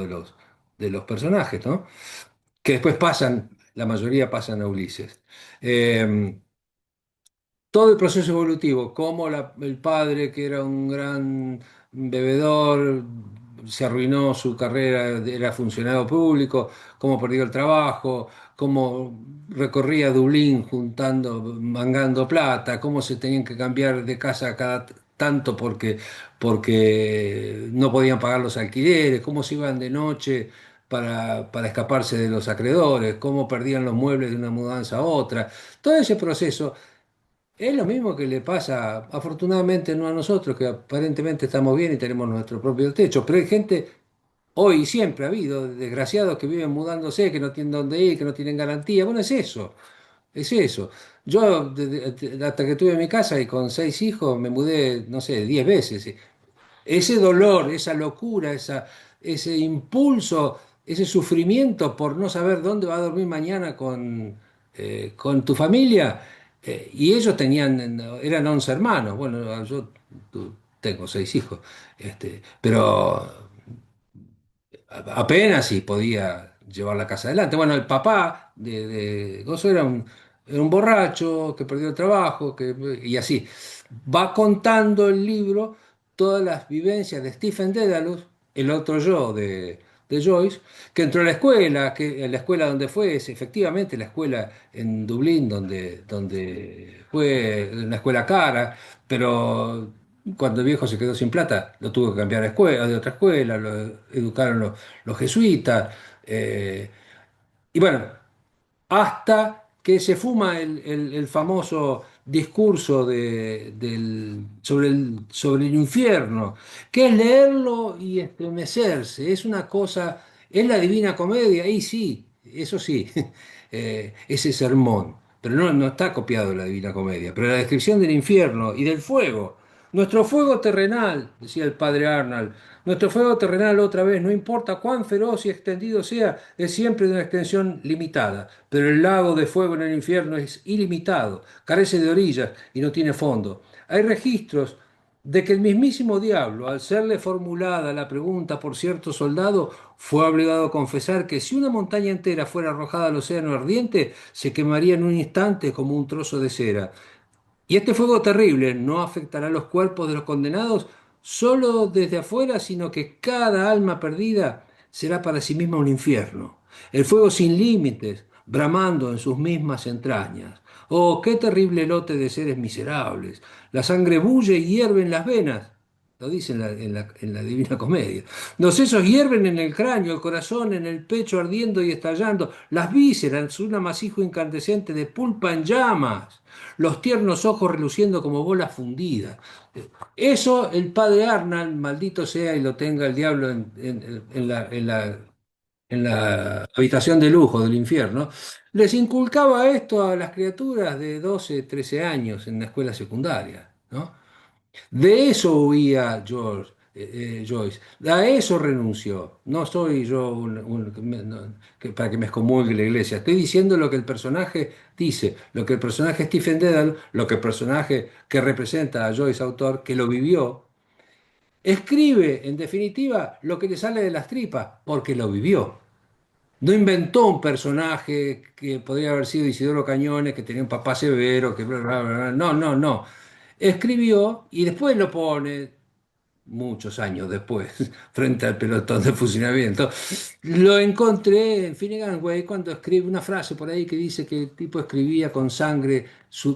A: de los personajes, ¿no? Que después pasan, la mayoría pasan a Ulises. Eh, Todo el proceso evolutivo, cómo el padre, que era un gran bebedor, se arruinó su carrera, era funcionario público, cómo perdió el trabajo, cómo recorría Dublín juntando, mangando plata, cómo se tenían que cambiar de casa cada tanto porque no podían pagar los alquileres, cómo se iban de noche para escaparse de los acreedores, cómo perdían los muebles de una mudanza a otra. Todo ese proceso es lo mismo que le pasa, afortunadamente no a nosotros, que aparentemente estamos bien y tenemos nuestro propio techo, pero hay gente, hoy y siempre ha habido, desgraciados que viven mudándose, que no tienen dónde ir, que no tienen garantía. Bueno, es eso, es eso. Yo, hasta que tuve mi casa y con 6 hijos, me mudé, no sé, 10 veces. Ese dolor, esa locura, ese impulso, ese sufrimiento por no saber dónde va a dormir mañana con tu familia, y ellos eran 11 hermanos, bueno, yo tengo 6 hijos, pero apenas si podía llevar la casa adelante. Bueno, el papá de Gozo era un borracho que perdió el trabajo, y así. Va contando el libro todas las vivencias de Stephen Dedalus, el otro yo de Joyce, que entró a la escuela, que la escuela donde fue es efectivamente la escuela en Dublín, donde fue una escuela cara, pero cuando el viejo se quedó sin plata, lo tuvo que cambiar de otra escuela, lo educaron los jesuitas. eh, y bueno, hasta que se fuma el famoso discurso sobre el infierno, que es leerlo y estremecerse. Es una cosa, es la Divina Comedia, y sí, eso sí, ese sermón. Pero no está copiado de la Divina Comedia. Pero la descripción del infierno y del fuego. Nuestro fuego terrenal, decía el padre Arnald, nuestro fuego terrenal otra vez, no importa cuán feroz y extendido sea, es siempre de una extensión limitada, pero el lago de fuego en el infierno es ilimitado, carece de orillas y no tiene fondo. Hay registros de que el mismísimo diablo, al serle formulada la pregunta por cierto soldado, fue obligado a confesar que si una montaña entera fuera arrojada al océano ardiente, se quemaría en un instante como un trozo de cera. Y este fuego terrible no afectará los cuerpos de los condenados solo desde afuera, sino que cada alma perdida será para sí misma un infierno. El fuego sin límites, bramando en sus mismas entrañas. Oh, qué terrible lote de seres miserables. La sangre bulle y hierve en las venas. Lo dice en la Divina Comedia. Los sesos hierven en el cráneo, el corazón en el pecho ardiendo y estallando, las vísceras, un amasijo incandescente de pulpa en llamas, los tiernos ojos reluciendo como bolas fundidas. Eso el padre Arnald, maldito sea y lo tenga el diablo en la habitación de lujo del infierno, les inculcaba esto a las criaturas de 12, 13 años en la escuela secundaria, ¿no? De eso huía Joyce, a eso renunció. No soy yo para que me excomulgue la iglesia. Estoy diciendo lo que el personaje dice, lo que el personaje Stephen Dedal, lo que el personaje que representa a Joyce, autor, que lo vivió, escribe en definitiva lo que le sale de las tripas, porque lo vivió. No inventó un personaje que podría haber sido Isidoro Cañones, que tenía un papá severo, que bla, bla, bla. No, no, no. Escribió y después lo pone, muchos años después, frente al pelotón de fusilamiento. Lo encontré en Finnegan Way cuando escribe una frase por ahí que dice que el tipo escribía con sangre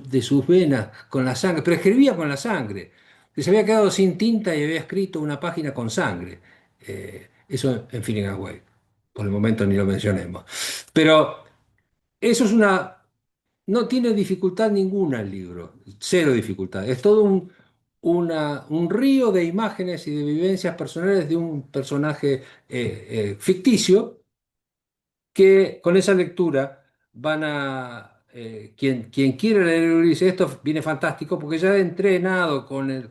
A: de sus venas, con la sangre, pero escribía con la sangre. Que se había quedado sin tinta y había escrito una página con sangre. Eso en Finnegan Way. Por el momento ni lo mencionemos. Pero eso es no tiene dificultad ninguna el libro, cero dificultad. Es todo un río de imágenes y de vivencias personales de un personaje ficticio que con esa lectura quien quiere leer Ulises, esto viene fantástico porque ya he entrenado con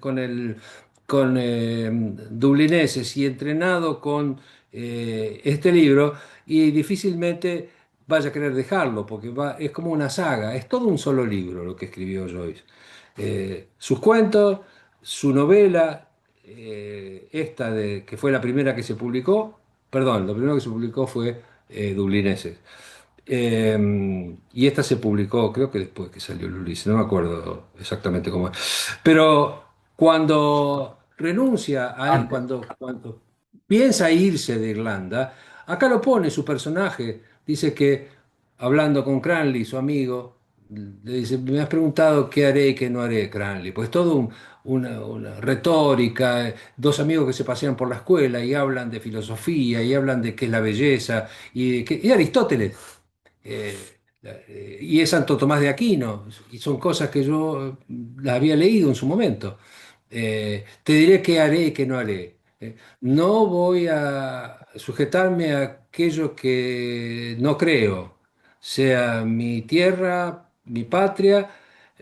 A: dublineses y entrenado con este libro y difícilmente vaya a querer dejarlo porque es como una saga, es todo un solo libro lo que escribió Joyce. Sus cuentos, su novela, esta que fue la primera que se publicó, perdón, lo primero que se publicó fue Dublineses. Y esta se publicó, creo que después que salió el Ulises, no me acuerdo exactamente cómo es. Pero cuando renuncia
D: Antes.
A: cuando piensa irse de Irlanda, acá lo pone su personaje, dice que hablando con Cranley, su amigo, le dice, me has preguntado qué haré y qué no haré, Cranley. Pues todo una retórica, dos amigos que se pasean por la escuela y hablan de filosofía y hablan de qué es la belleza y Aristóteles. eh, y es Santo Tomás de Aquino, y son cosas que yo las había leído en su momento. Te diré qué haré y qué no haré. No voy a sujetarme a aquello que no creo, sea mi tierra, mi patria,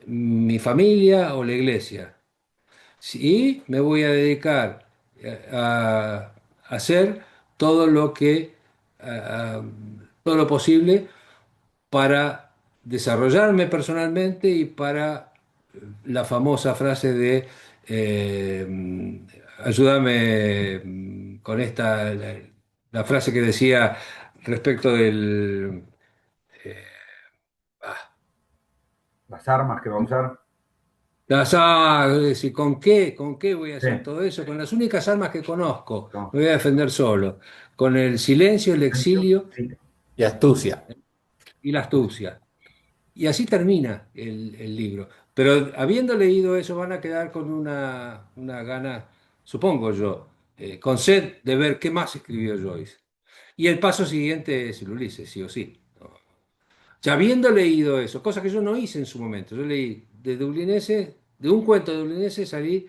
A: mi familia o la iglesia. Sí, me voy a dedicar a hacer todo lo que, a- a- todo lo posible para desarrollarme personalmente y para la famosa frase de ayúdame con esta, la frase que decía respecto del... ah,
D: Las armas que va a usar.
A: con qué voy a
D: Sí.
A: hacer todo eso? Con las únicas armas que conozco,
D: No.
A: me voy a defender solo, con el silencio, el exilio
D: Sí.
E: Y astucia.
A: y la astucia. Y así termina el libro. Pero habiendo leído eso, van a quedar con una gana, supongo yo, con sed de ver qué más escribió Joyce. Y el paso siguiente es el Ulises, sí o sí. ¿No? Ya habiendo leído eso, cosa que yo no hice en su momento, yo leí de Dublineses, de un cuento de Dublineses salí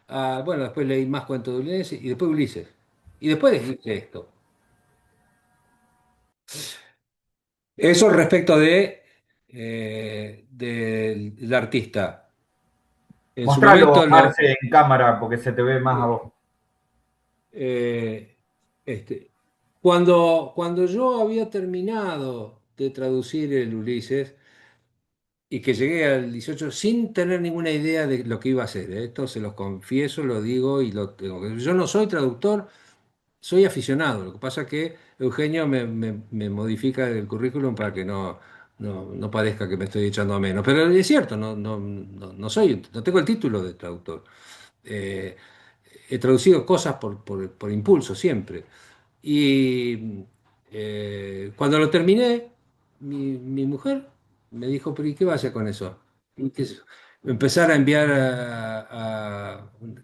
A: a, bueno, después leí más cuentos de Dublineses y después Ulises. Y después dije esto. Eso respecto del artista. En su
D: Mostralo,
A: momento
D: Marce, en cámara, porque se te ve más a
A: eh,
D: vos.
A: eh, este, cuando yo había terminado de traducir el Ulises y que llegué al 18 sin tener ninguna idea de lo que iba a hacer, esto se los confieso, lo digo y lo tengo. Yo no soy traductor, soy aficionado. Lo que pasa es que Eugenio me modifica el currículum para que no parezca que me estoy echando a menos. Pero es cierto, no soy, no tengo el título de traductor. Eh, He traducido cosas por impulso siempre. Y cuando lo terminé, mi mujer me dijo, pero ¿y qué va a hacer con eso? Y empezar a enviar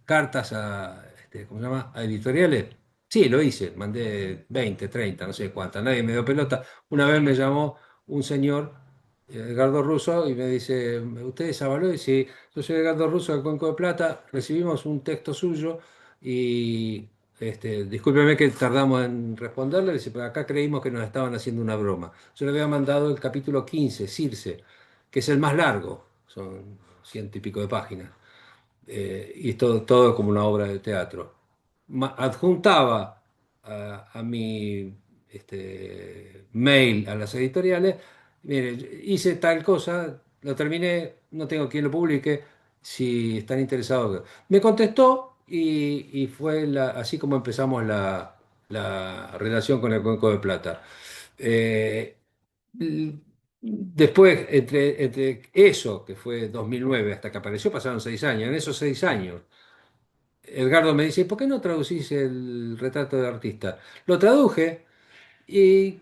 A: cartas ¿cómo se llama? A editoriales. Sí, lo hice, mandé 20, 30, no sé cuántas, nadie me dio pelota. Una vez me llamó un señor, Edgardo Russo, y me dice, ¿usted es Avaló? Y sí, yo soy Edgardo Russo del Cuenco de Plata, recibimos un texto suyo y discúlpeme que tardamos en responderle, dice, pero acá creímos que nos estaban haciendo una broma. Yo le había mandado el capítulo 15, Circe, que es el más largo, son ciento y pico de páginas, y todo como una obra de teatro. Adjuntaba a mi mail a las editoriales, mire, hice tal cosa, lo terminé, no tengo quien lo publique, si están interesados. Me contestó y fue así como empezamos la relación con el Cuenco de Plata. Eh, Después, entre eso, que fue 2009, hasta que apareció, pasaron 6 años. En esos 6 años, Edgardo me dice, ¿por qué no traducís el retrato de artista? Lo traduje y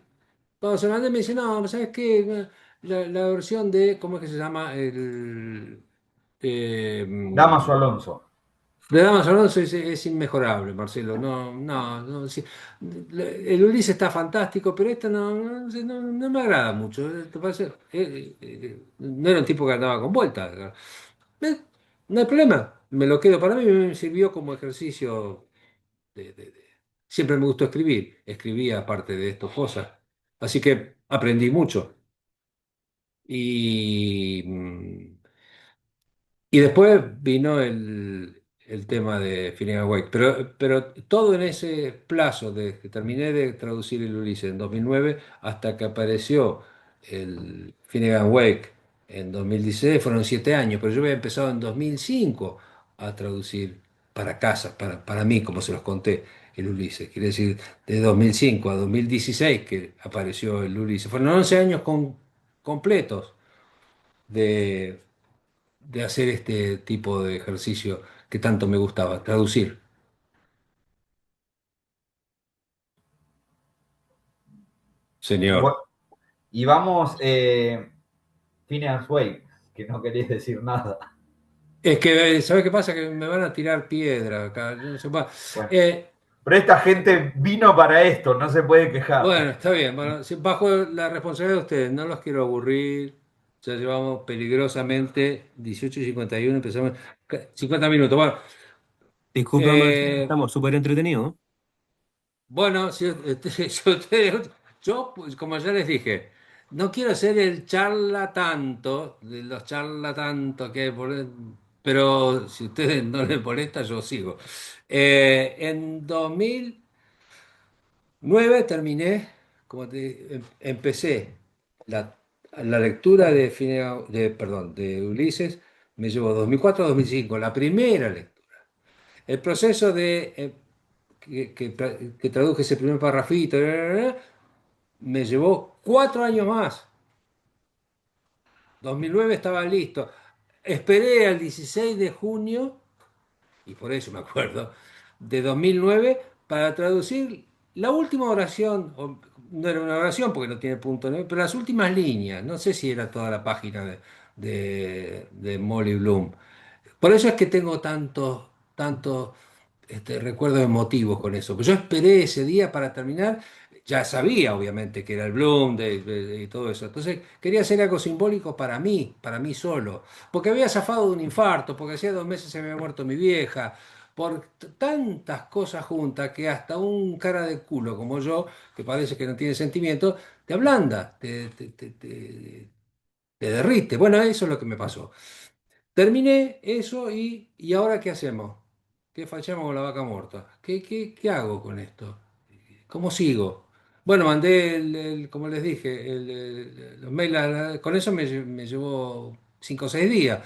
A: cuando se lo mandé me dice, no, ¿sabes qué? La versión de, ¿cómo es que se llama? Eh,
D: Damaso Alonso.
A: de Damas Alonso es inmejorable, Marcelo. No, sí. El Ulises está fantástico, pero este no me agrada mucho. ¿Te parece? No era un tipo que andaba con vueltas. Eh, no hay problema, me lo quedo para mí, me sirvió como ejercicio Siempre me gustó escribir, escribía aparte de estas cosas, así que aprendí mucho. Y, y después vino el tema de Finnegan Wake, pero todo en ese plazo, de que terminé de traducir el Ulises en 2009 hasta que apareció el Finnegan Wake en 2016, fueron 7 años, pero yo había empezado en 2005 a traducir para casa, para mí, como se los conté, el Ulises. Quiere decir, de 2005 a 2016 que apareció el Ulises. Fueron 11 años completos de, de hacer este tipo de ejercicio que tanto me gustaba, traducir. Señor.
D: Bueno, y vamos, Phineas Wake, que no querías decir nada.
A: Es que, ¿sabes qué pasa? Que me van a tirar piedra acá. Yo no sé más.
D: Bueno,
A: Eh,
D: pero esta gente vino para esto, no se puede
A: bueno,
D: quejar.
A: está bien. Bueno, bajo la responsabilidad de ustedes, no los quiero aburrir. Ya llevamos peligrosamente 18:51, empezamos 50 minutos. Bueno,
E: Disculpa, Marcelo,
A: eh,
E: estamos súper entretenidos.
A: bueno, si yo, pues, como ya les dije, no quiero ser el charla tanto, de los charla tanto que hay pero si a ustedes no les molesta, yo sigo. En 2009 terminé, empecé la lectura de Ulises, me llevó 2004 a 2005, la primera lectura. El proceso que traduje ese primer parrafito, me llevó 4 años más. 2009 estaba listo. Esperé al 16 de junio, y por eso me acuerdo, de 2009 para traducir la última oración, no era una oración porque no tiene punto, ¿no? Pero las últimas líneas, no sé si era toda la página de Molly Bloom. Por eso es que tengo tantos recuerdos emotivos con eso. Pues yo esperé ese día para terminar, ya sabía obviamente que era el Bloom y todo eso. Entonces quería hacer algo simbólico para mí solo. Porque había zafado de un infarto, porque hacía 2 meses se había muerto mi vieja, por tantas cosas juntas que hasta un cara de culo como yo, que parece que no tiene sentimiento, te ablanda, te derrite. Bueno, eso es lo que me pasó. Terminé eso y ¿ahora qué hacemos? ¿Qué fachamos con la vaca muerta? ¿Qué hago con esto? ¿Cómo sigo? Bueno, mandé, como les dije, los mails, con eso me llevó 5 o 6 días.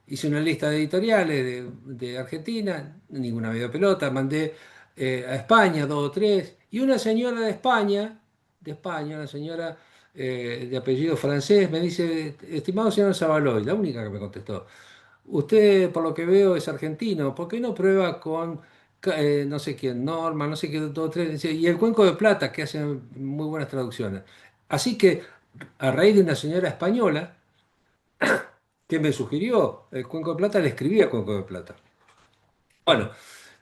A: Hice una lista de editoriales de Argentina, ninguna me dio pelota, mandé a España 2 o 3, y una señora de España, una señora de apellido francés, me dice, estimado señor Zavaloy, la única que me contestó. Usted, por lo que veo, es argentino. ¿Por qué no prueba con no sé quién, Norma, no sé qué, 2 o 3? Dice, y el Cuenco de Plata, que hace muy buenas traducciones? Así que, a raíz de una señora española que me sugirió el Cuenco de Plata, le escribí a Cuenco de Plata. Bueno,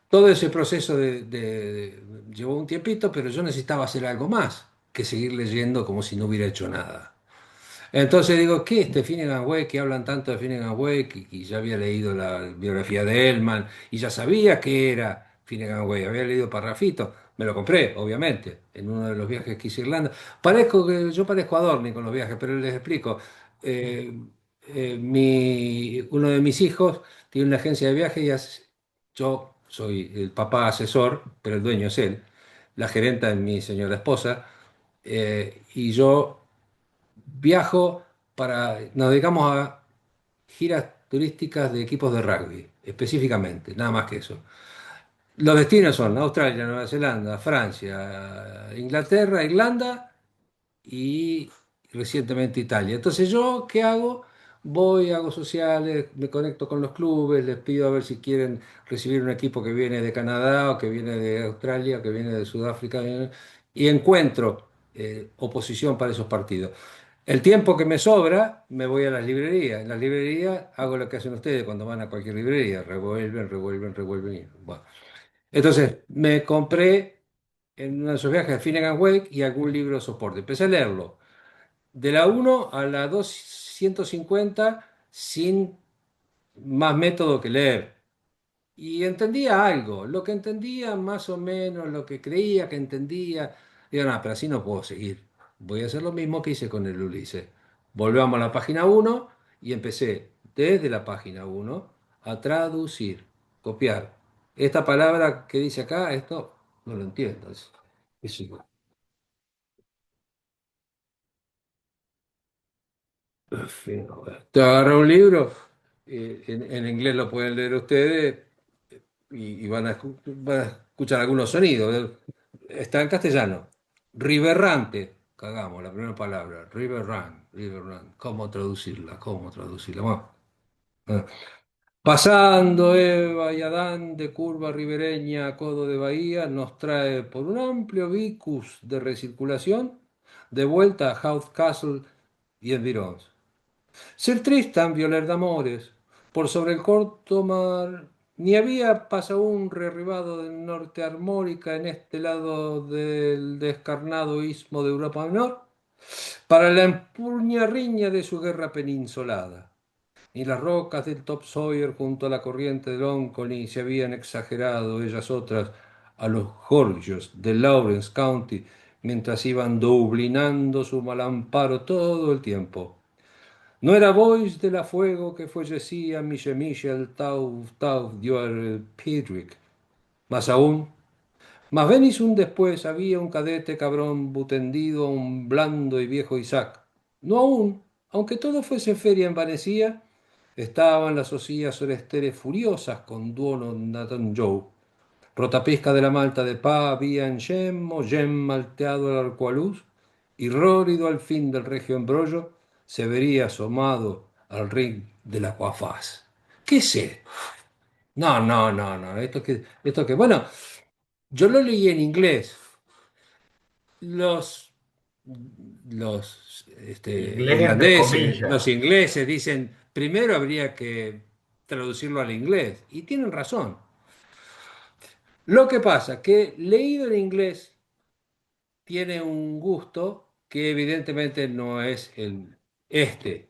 A: todo ese proceso llevó un tiempito, pero yo necesitaba hacer algo más que seguir leyendo como si no hubiera hecho nada. Entonces digo, ¿qué este Finnegan Wake? Que hablan tanto de Finnegan Wake y ya había leído la biografía de Elman y ya sabía que era Finnegan Wake, había leído Parrafito, me lo compré, obviamente, en uno de los viajes que hice a Irlanda. Yo parezco Adorni con los viajes, pero les explico. Eh, uno de mis hijos tiene una agencia de viajes yo soy el papá asesor, pero el dueño es él. La gerenta es mi señora esposa, y yo nos dedicamos a giras turísticas de equipos de rugby, específicamente, nada más que eso. Los destinos son Australia, Nueva Zelanda, Francia, Inglaterra, Irlanda y recientemente Italia. Entonces yo, ¿qué hago? Voy, hago sociales, me conecto con los clubes, les pido a ver si quieren recibir un equipo que viene de Canadá o que viene de Australia o que viene de Sudáfrica, y encuentro oposición para esos partidos. El tiempo que me sobra, me voy a las librerías. En las librerías hago lo que hacen ustedes cuando van a cualquier librería, revuelven, revuelven, revuelven. Bueno. Entonces, me compré en uno de esos viajes Finnegan Wake y algún libro de soporte. Empecé a leerlo. De la 1 a la 250 sin más método que leer. Y entendía algo, lo que entendía más o menos, lo que creía que entendía. Digo, no, pero así no puedo seguir. Voy a hacer lo mismo que hice con el Ulises. Volvamos a la página 1 y empecé desde la página 1 a traducir, copiar. Esta palabra que dice acá, esto no lo entiendo. Es igual. Te agarra un libro, en inglés lo pueden leer ustedes, y van a escuchar algunos sonidos. Está en castellano. Riverrante, cagamos, la primera palabra. River Run. ¿Cómo traducirla? ¿Cómo traducirla? Bueno, eh. Pasando Eva y Adán de curva ribereña a codo de bahía, nos trae por un amplio vicus de recirculación de vuelta a Howth Castle y environs. Sir Tristan violer de amores, por sobre el corto mar, ni había aún derribado del norte armórica en este lado del descarnado istmo de Europa Menor, para la empuñarriña de su guerra peninsulada. Ni las rocas del Topsawyer junto a la corriente del Onconi se habían exagerado, ellas otras, a los gorgios de Lawrence County, mientras iban dublinando su malamparo todo el tiempo. No era voz de la fuego que fallecía Michel Tau Dior Pedrick. Más aún, más venís un después había un cadete cabrón butendido a un blando y viejo Isaac. No aún, aunque todo fuese feria envanecía, estaban las osías oresteres furiosas con duono Nathan Joe. Rotapisca de la malta de pa había en yemmo, yem malteado al arcoaluz, y rórido al fin del regio embrollo, se vería asomado al ring de la coafaz. ¿Qué sé? No, no, no, no. Bueno, yo lo leí en inglés. Los, los
D: Inglés entre
A: irlandeses,
D: comillas.
A: los ingleses dicen, primero habría que traducirlo al inglés. Y tienen razón. Lo que pasa que leído en inglés tiene un gusto que evidentemente no es este.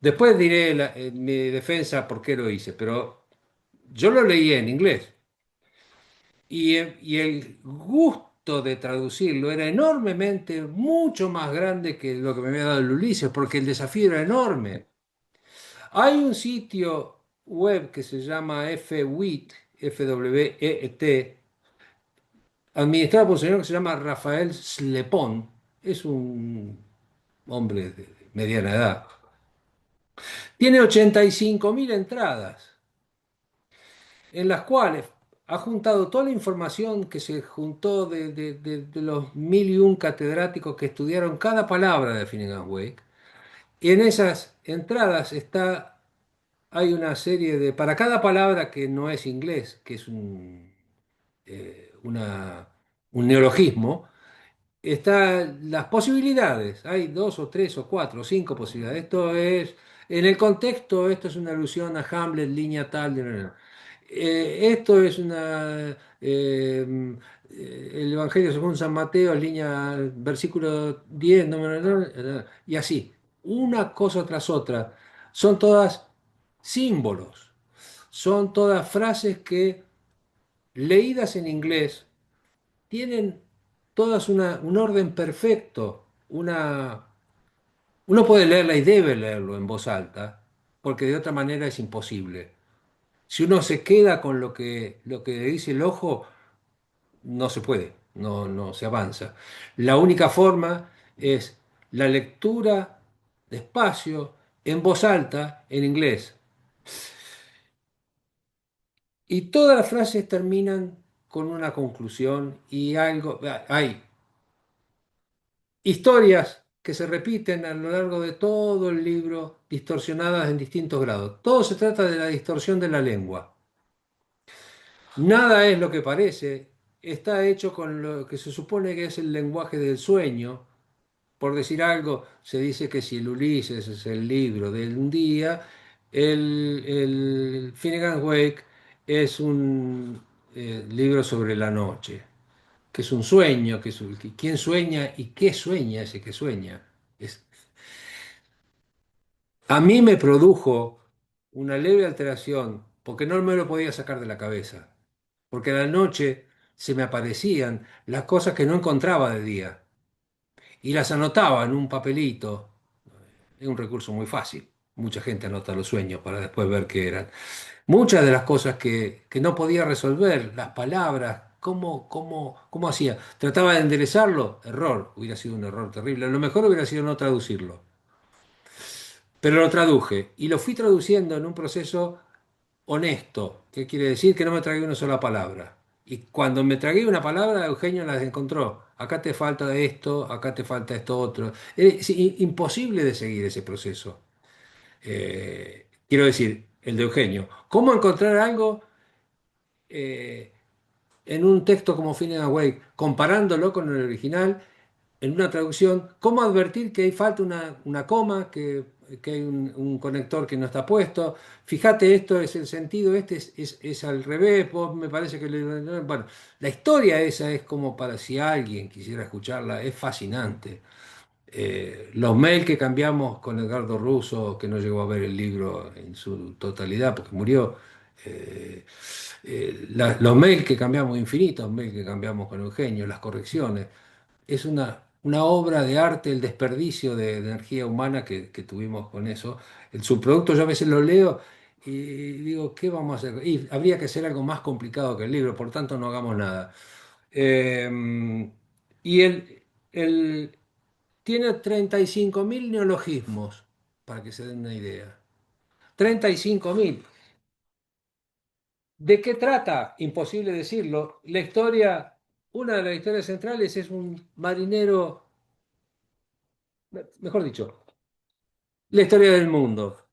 A: Después diré en mi defensa por qué lo hice, pero yo lo leí en inglés y el gusto de traducirlo era enormemente, mucho más grande que lo que me había dado el Ulises, porque el desafío era enorme. Hay un sitio web que se llama FWET, FWET, administrado por un señor que se llama Rafael Slepón. Es un hombre de mediana edad. Tiene 85.000 entradas, en las cuales ha juntado toda la información que se juntó de los mil y un catedráticos que estudiaron cada palabra de Finnegan Wake. Y en esas entradas hay una serie para cada palabra que no es inglés, que es un neologismo, están las posibilidades. Hay dos o tres o cuatro o cinco posibilidades. En el contexto, esto es una alusión a Hamlet, línea tal. Esto es el Evangelio según San Mateo, versículo 10, y así, una cosa tras otra. Son todas símbolos, son todas frases que leídas en inglés tienen todas un orden perfecto. Uno puede leerla y debe leerlo en voz alta, porque de otra manera es imposible. Si uno se queda con lo que dice el ojo, no se puede, no se avanza. La única forma es la lectura despacio, en voz alta, en inglés. Y todas las frases terminan con una conclusión y algo. Hay historias que se repiten a lo largo de todo el libro, distorsionadas en distintos grados. Todo se trata de la distorsión de la lengua. Nada es lo que parece. Está hecho con lo que se supone que es el lenguaje del sueño. Por decir algo, se dice que si el Ulises es el libro de un día, el Finnegan Wake es un libro sobre la noche, que es un sueño, quién sueña y qué sueña ese que sueña. Es- a mí me produjo una leve alteración porque no me lo podía sacar de la cabeza, porque a la noche se me aparecían las cosas que no encontraba de día y las anotaba en un papelito. Es un recurso muy fácil. Mucha gente anota los sueños para después ver qué eran. Muchas de las cosas que no podía resolver, las palabras, cómo hacía. Trataba de enderezarlo, error, hubiera sido un error terrible. Lo mejor hubiera sido no traducirlo. Pero lo traduje y lo fui traduciendo en un proceso honesto. ¿Qué quiere decir? Que no me tragué una sola palabra. Y cuando me tragué una palabra, Eugenio las encontró. Acá te falta esto, acá te falta esto otro. Es imposible de seguir ese proceso. Quiero decir, el de Eugenio. ¿Cómo encontrar algo eh, en un texto como Finnegan Wake, comparándolo con el original, en una traducción? ¿Cómo advertir que hay falta una coma, que hay un conector que no está puesto? Fíjate, esto es el sentido, este es al revés, vos me parece que... Bueno, la historia esa es como para si alguien quisiera escucharla, es fascinante. Los mails que cambiamos con Edgardo Russo, que no llegó a ver el libro en su totalidad porque murió. eh, los mails que cambiamos, infinitos mails que cambiamos con Eugenio, las correcciones. Es una obra de arte, el desperdicio de energía humana que tuvimos con eso. El subproducto yo a veces lo leo y digo, ¿qué vamos a hacer? Y habría que hacer algo más complicado que el libro, por tanto no hagamos nada. Y el, tiene 35.000 neologismos, para que se den una idea. 35.000. ¿De qué trata? Imposible decirlo. La historia, una de las historias centrales es un marinero, mejor dicho, la historia del mundo.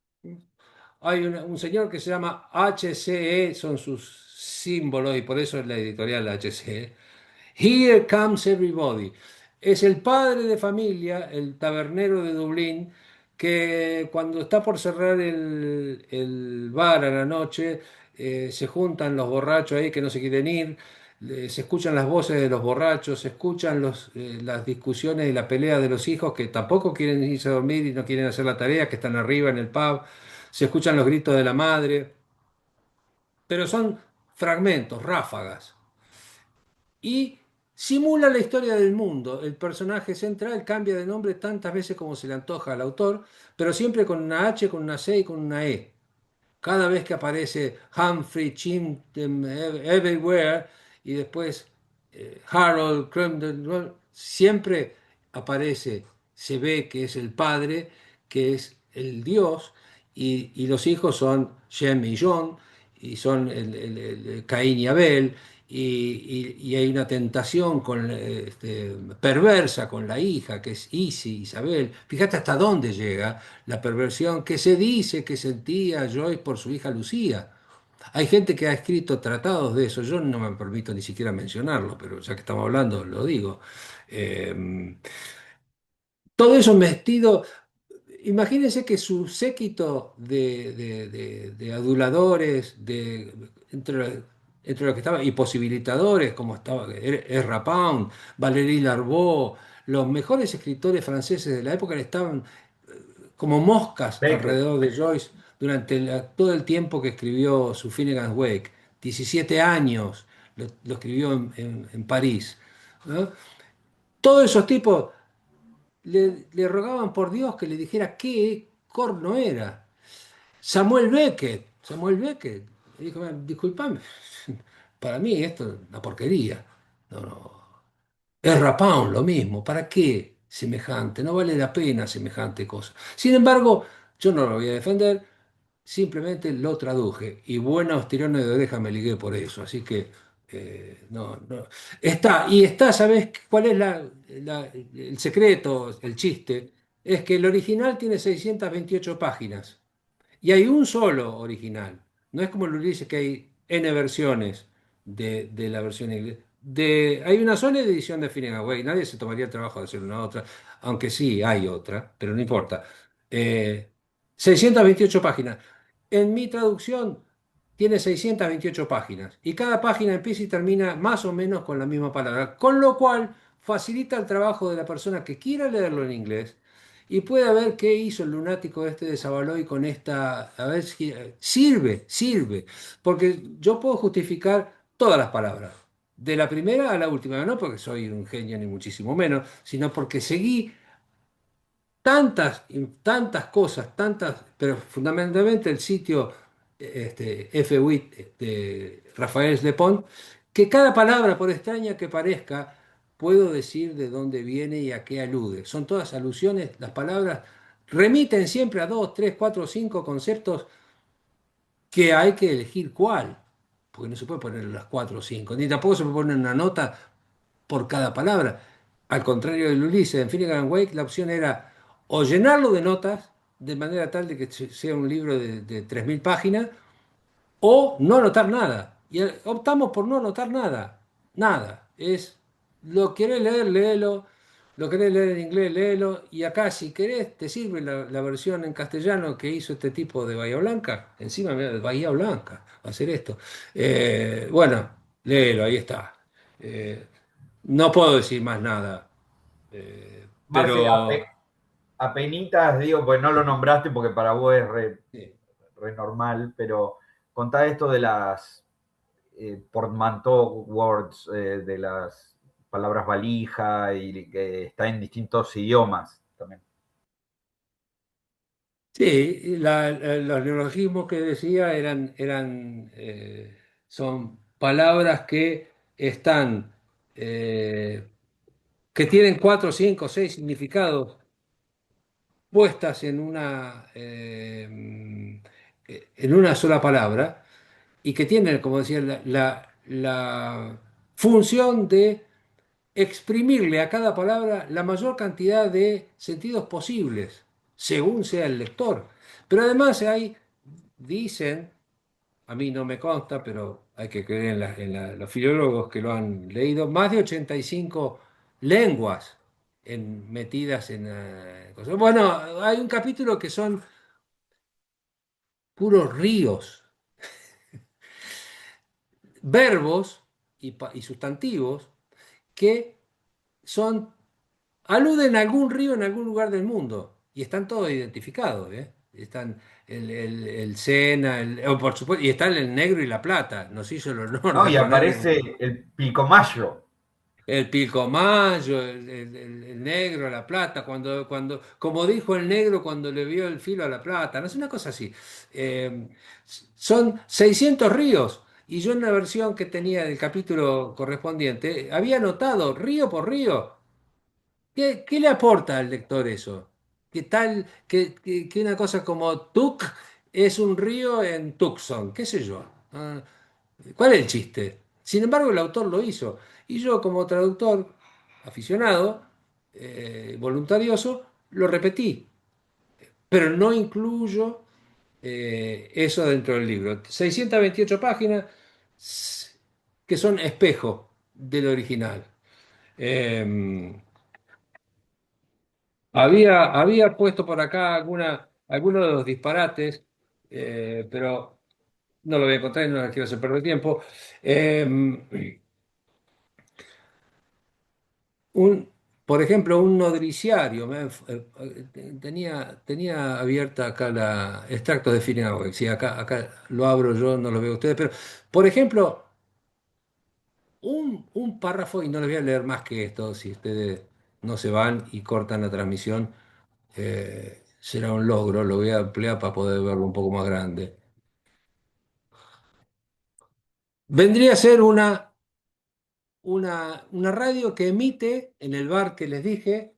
A: Hay un señor que se llama HCE, son sus símbolos y por eso es la editorial HCE. Here Comes Everybody. Es el padre de familia, el tabernero de Dublín, que cuando está por cerrar el bar a la noche, se juntan los borrachos ahí que no se quieren ir, se escuchan las voces de los borrachos, se escuchan las discusiones y la pelea de los hijos que tampoco quieren irse a dormir y no quieren hacer la tarea, que están arriba en el pub, se escuchan los gritos de la madre, pero son fragmentos, ráfagas y simula la historia del mundo. El personaje central cambia de nombre tantas veces como se le antoja al autor, pero siempre con una H, con una C y con una E. Cada vez que aparece Humphrey, Chim, Everywhere y después Harold, Crumden, ¿no? Siempre aparece, se ve que es el padre, que es el Dios, y los hijos son Shem y John, y son Caín y Abel, y hay una tentación perversa con la hija, que es Isabel. Fíjate hasta dónde llega la perversión que se dice que sentía Joyce por su hija Lucía. Hay gente que ha escrito tratados de eso, yo no me permito ni siquiera mencionarlo, pero ya que estamos hablando, lo digo. Eh, Todo eso vestido, imagínense que su séquito de aduladores, entre los que estaban, y posibilitadores, como estaba Ezra Pound, Valéry Larbaud, los mejores escritores franceses de la época estaban como moscas
D: Beckett.
A: alrededor de Joyce durante todo el tiempo que escribió su Finnegan's Wake. 17 años lo escribió en París, ¿no? Todos esos tipos le rogaban por Dios que le dijera qué corno era. Samuel Beckett, le dijo, disculpame, para mí esto es una porquería. No, no. Ezra Pound, lo mismo, ¿para qué semejante? No vale la pena semejante cosa. Sin embargo, yo no lo voy a defender, simplemente lo traduje y buenos tirones de oreja me ligué por eso, así que no, no. Está, ¿sabes cuál es el secreto, el chiste? Es que el original tiene 628 páginas. Y hay un solo original. No es como el Ulises que hay N versiones de la versión inglesa. Hay una sola edición de Finnegan Wake. Nadie se tomaría el trabajo de hacer una otra, aunque sí hay otra, pero no importa. Eh, 628 páginas. En mi traducción tiene 628 páginas y cada página empieza y termina más o menos con la misma palabra, con lo cual facilita el trabajo de la persona que quiera leerlo en inglés y puede ver qué hizo el lunático este de Savaloy con esta, a ver si sirve, porque yo puedo justificar todas las palabras, de la primera a la última, no porque soy un genio ni muchísimo menos, sino porque seguí tantas cosas, pero fundamentalmente el sitio FWIT de Rafael Lepont, que cada palabra, por extraña que parezca, puedo decir de dónde viene y a qué alude. Son todas alusiones, las palabras remiten siempre a dos, tres, cuatro, cinco conceptos que hay que elegir cuál, porque no se puede poner las cuatro o cinco, ni tampoco se puede poner una nota por cada palabra. Al contrario del Ulises, en Finnegan and Wake, la opción era o llenarlo de notas, de manera tal de que sea un libro de 3.000 páginas, o no anotar nada. Y optamos por no anotar nada. Nada. Es lo querés leer, léelo. Lo querés leer en inglés, léelo. Y acá, si querés, te sirve la versión en castellano que hizo este tipo de Bahía Blanca. Encima, mirá, de Bahía Blanca, va a hacer esto. Bueno, léelo, ahí está. Eh, no puedo decir más nada.
D: Marce,
A: Pero
D: apenitas digo, pues no lo nombraste porque para vos es
A: sí.
D: re normal, pero contá esto de las portmanteau words, de las palabras valija y que está en distintos idiomas también.
A: Sí, los neologismos que decía son palabras que están, que tienen cuatro, cinco, seis significados puestas en una sola palabra y que tienen, como decía, la función de exprimirle a cada palabra la mayor cantidad de sentidos posibles, según sea el lector. Pero además dicen, a mí no me consta, pero hay que creer los filólogos que lo han leído, más de 85 lenguas metidas en cosas. Bueno, hay un capítulo que son puros ríos, verbos y sustantivos que son aluden a algún río en algún lugar del mundo y están todos identificados, ¿eh? Están el Sena, por supuesto, y están el Negro y la Plata. Nos hizo el honor
D: ¿No?
A: de
D: Y
A: ponerle
D: aparece el Pilcomayo.
A: el Pilcomayo, el Negro, la Plata, como dijo el Negro cuando le vio el filo a la Plata, no es una cosa así. Eh, Son 600 ríos. Y yo en la versión que tenía del capítulo correspondiente, había anotado río por río. ¿Qué le aporta al lector eso? ¿Qué tal que una cosa como Tuk es un río en Tucson? ¿Qué sé yo? ¿Cuál es el chiste? Sin embargo, el autor lo hizo. Y yo, como traductor aficionado, voluntarioso, lo repetí. Pero no incluyo eso dentro del libro. 628 páginas que son espejo del original. Eh, había puesto por acá algunos de los disparates, pero no lo voy a encontrar y no quiero hacer perder tiempo. Eh, un, por ejemplo, un nodriciario. Tenía abierta acá la extracto de Finnegan. Sí, acá lo abro yo, no lo veo ustedes, pero, por ejemplo, un párrafo, y no les voy a leer más que esto, si ustedes no se van y cortan la transmisión. Será un logro, lo voy a ampliar para poder verlo un poco más grande. Vendría a ser una radio que emite en el bar que les dije,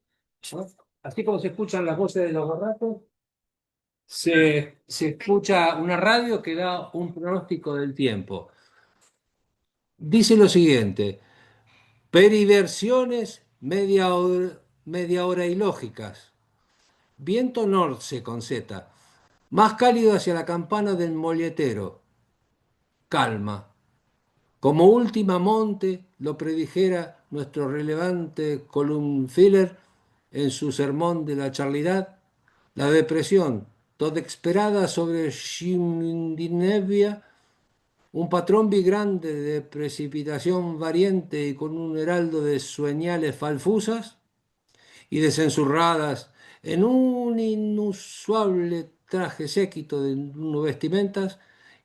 A: ¿no? Así como se escuchan las voces de los barracos, se escucha una radio que da un pronóstico del tiempo. Dice lo siguiente: periversiones media hora ilógicas. Viento norte con Z, más cálido hacia la campana del molletero. Calma. Como última monte lo predijera nuestro relevante columnfiller en su sermón de la charlidad, la depresión, toda esperada sobre Scandinavia, un patrón bigrande de precipitación variante y con un heraldo de sueñales falfusas y desensurradas en un inusual traje séquito de vestimentas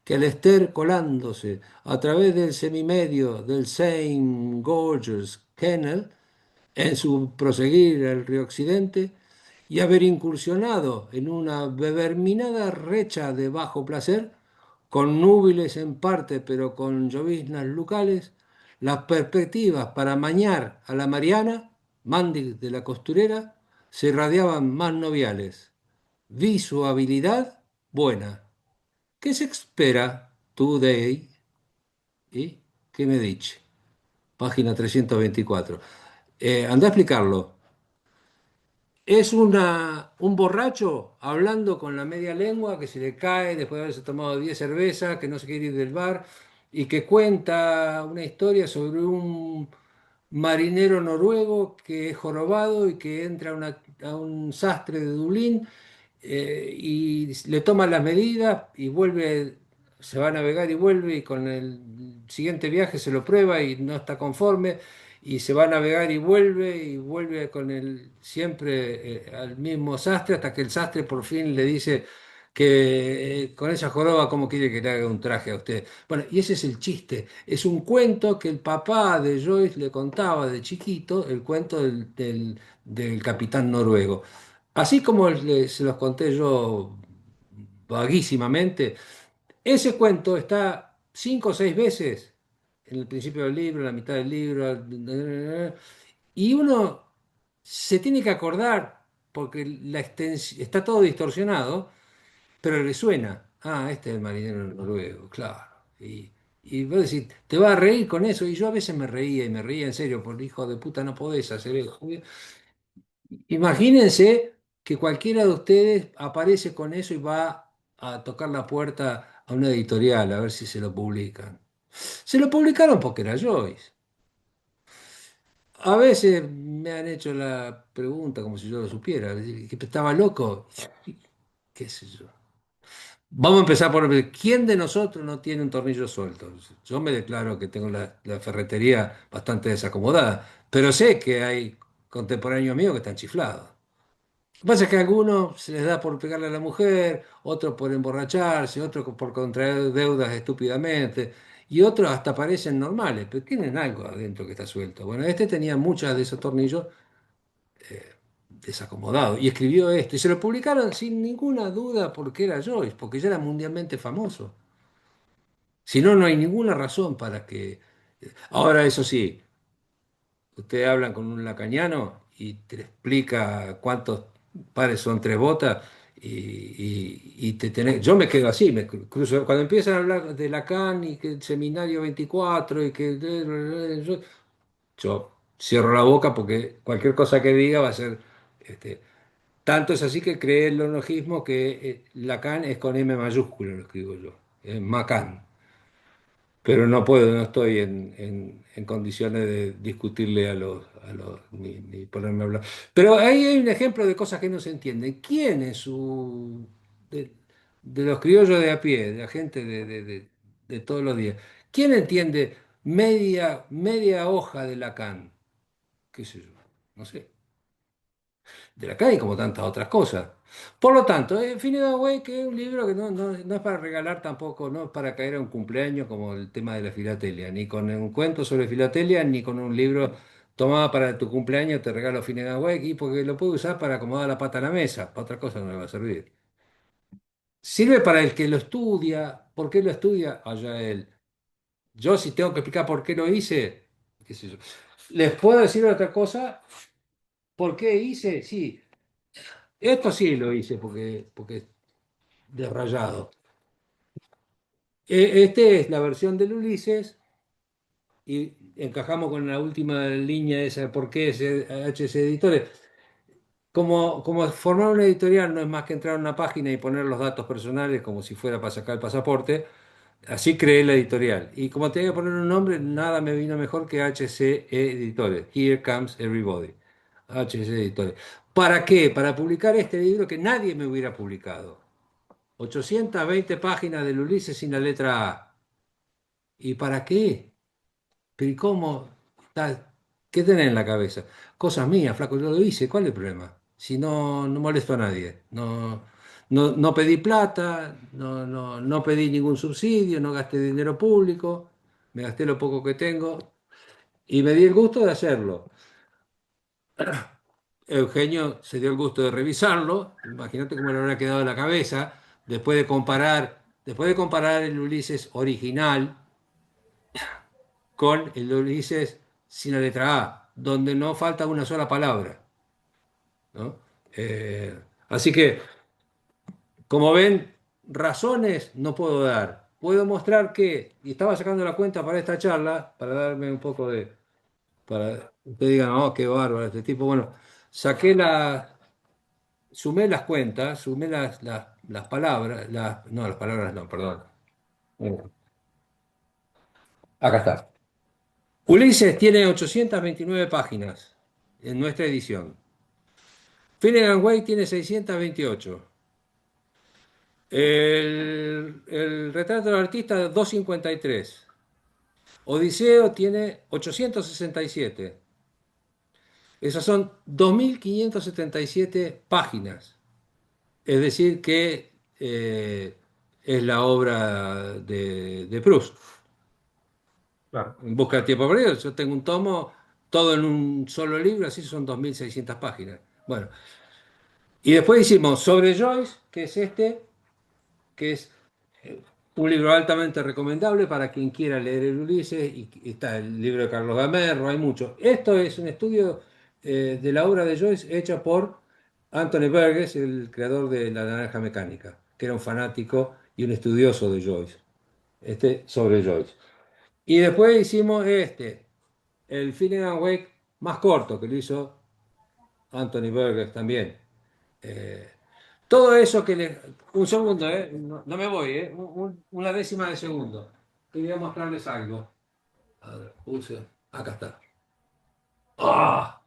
A: que al estar colándose a través del semimedio del Saint George's Canal en su proseguir al río Occidente y haber incursionado en una beberminada recha de bajo placer, con núbiles en parte pero con lloviznas locales, las perspectivas para mañar a la Mariana, Mandy de la costurera, se irradiaban más noviales. Vi su habilidad buena. ¿Qué se espera today? ¿Y qué me dice? Página 324. Anda a explicarlo. Es un borracho hablando con la media lengua que se le cae después de haberse tomado 10 cervezas, que no se quiere ir del bar y que cuenta una historia sobre un marinero noruego que es jorobado y que entra a un sastre de Dublín y le toma las medidas y vuelve, se va a navegar y vuelve y con el siguiente viaje se lo prueba y no está conforme y se va a navegar y vuelve con el siempre al mismo sastre hasta que el sastre por fin le dice que con esa joroba, ¿cómo quiere que le haga un traje a usted? Bueno, y ese es el chiste. Es un cuento que el papá de Joyce le contaba de chiquito, el cuento del capitán noruego. Así como se los conté yo vaguísimamente, ese cuento está 5 o 6 veces en el principio del libro, en la mitad del libro, y uno se tiene que acordar porque está todo distorsionado, pero le suena. Ah, este es el marinero noruego, claro. Y vos decís, te vas a reír con eso. Y yo a veces me reía y me reía en serio, porque hijo de puta no podés hacer eso. Imagínense que cualquiera de ustedes aparece con eso y va a tocar la puerta a una editorial a ver si se lo publican. Se lo publicaron porque era Joyce. A veces me han hecho la pregunta como si yo lo supiera, que estaba loco, qué sé yo. Vamos a empezar por ¿quién de nosotros no tiene un tornillo suelto? Yo me declaro que tengo la ferretería bastante desacomodada, pero sé que hay contemporáneos míos que están chiflados. Lo que pasa es que a algunos se les da por pegarle a la mujer, otros por emborracharse, otros por contraer deudas estúpidamente, y otros hasta parecen normales, pero tienen algo adentro que está suelto. Bueno, este tenía muchos de esos tornillos desacomodados, y escribió esto, y se lo publicaron sin ninguna duda porque era Joyce, porque ya era mundialmente famoso. Si no, no hay ninguna razón para que... Ahora, eso sí, ustedes hablan con un lacaniano y te explica cuántos pares son tres botas y te tenés... Yo me quedo así, me cruzo. Cuando empiezan a hablar de Lacan y que el seminario 24 y que... Yo cierro la boca porque cualquier cosa que diga va a ser... Este, tanto es así que creé el neologismo que Lacan es con M mayúsculo, lo escribo yo, es Macan. Pero no puedo, no estoy en condiciones de discutirle ni ponerme a hablar. Pero ahí hay un ejemplo de cosas que no se entienden. ¿Quién es de los criollos de a pie, de la gente de todos los días, quién entiende media hoja de Lacan? ¿Qué sé yo? No sé de la calle como tantas otras cosas. Por lo tanto, Finnegan Wake que es un libro que no es para regalar tampoco, no es para caer a un cumpleaños como el tema de la filatelia, ni con un cuento sobre filatelia, ni con un libro tomado para tu cumpleaños, te regalo Finnegan Wake, y porque lo puedo usar para acomodar la pata a la mesa, para otra cosa no le va a servir. Sirve para el que lo estudia, ¿por qué lo estudia? Allá él. Yo si tengo que explicar por qué lo hice, qué sé yo. ¿Les puedo decir otra cosa? ¿Por qué hice? Sí, esto sí lo hice porque de Rayado. Este es la versión del Ulises y encajamos con la última línea esa, ¿por qué es HC Editores? Como formar una editorial no es más que entrar a una página y poner los datos personales como si fuera para sacar el pasaporte, así creé la editorial. Y como tenía que poner un nombre, nada me vino mejor que HC Editores. Here comes everybody. HC Editores. ¿Para qué? Para publicar este libro que nadie me hubiera publicado. 820 páginas del Ulises sin la letra A. ¿Y para qué? ¿Pero y cómo? ¿Qué tenés en la cabeza? Cosas mías, flaco, yo lo hice, ¿cuál es el problema? Si no molesto a nadie, no pedí plata, no pedí ningún subsidio, no gasté dinero público, me gasté lo poco que tengo y me di el gusto de hacerlo. Eugenio se dio el gusto de revisarlo, imagínate cómo le habrá quedado en la cabeza después de comparar el Ulises original con el Ulises sin la letra A, donde no falta una sola palabra, ¿no? Así que, como ven, razones no puedo dar. Puedo mostrar que, y estaba sacando la cuenta para esta charla, para darme un poco de, para que ustedes digan, oh, qué bárbaro este tipo. Bueno, saqué sumé las cuentas, sumé las palabras, no, las palabras no, perdón. Acá está. Ulises tiene 829 páginas en nuestra edición. Finnegan Wake tiene 628. El retrato del artista 253. Odiseo tiene 867. Esas son 2577 páginas. Es decir, que es la obra de Proust.
D: Claro.
A: En busca del tiempo perdido. Yo tengo un tomo, todo en un solo libro, así son 2600 páginas. Bueno, y después hicimos sobre Joyce, que es este, que es un libro altamente recomendable para quien quiera leer el Ulises, y está el libro de Carlos Gamerro, hay mucho. Esto es un estudio de la obra de Joyce hecha por Anthony Burgess, el creador de La Naranja Mecánica, que era un fanático y un estudioso de Joyce. Este sobre Joyce. Y después hicimos el Finnegan Wake más corto, que lo hizo Anthony Burgess también. Eh, Todo eso que le... Un segundo, no, no me voy, una décima de segundo. Quería mostrarles algo. A ver, acá está. ¡Ah!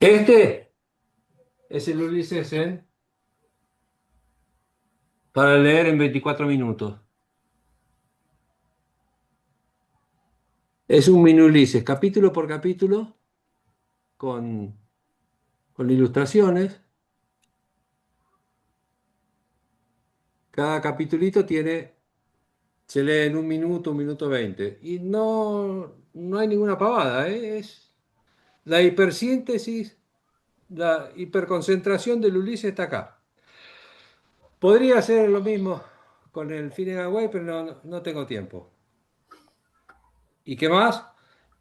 A: Este es el Ulises para leer en 24 minutos. Es un mini Ulises, capítulo por capítulo, con, con ilustraciones. Cada capitulito se lee en un minuto 20. Y no hay ninguna pavada, ¿eh? Es la hipersíntesis, la hiperconcentración del Ulises está acá. Podría hacer lo mismo con el Finnegan Wake, pero no tengo tiempo. ¿Y qué más?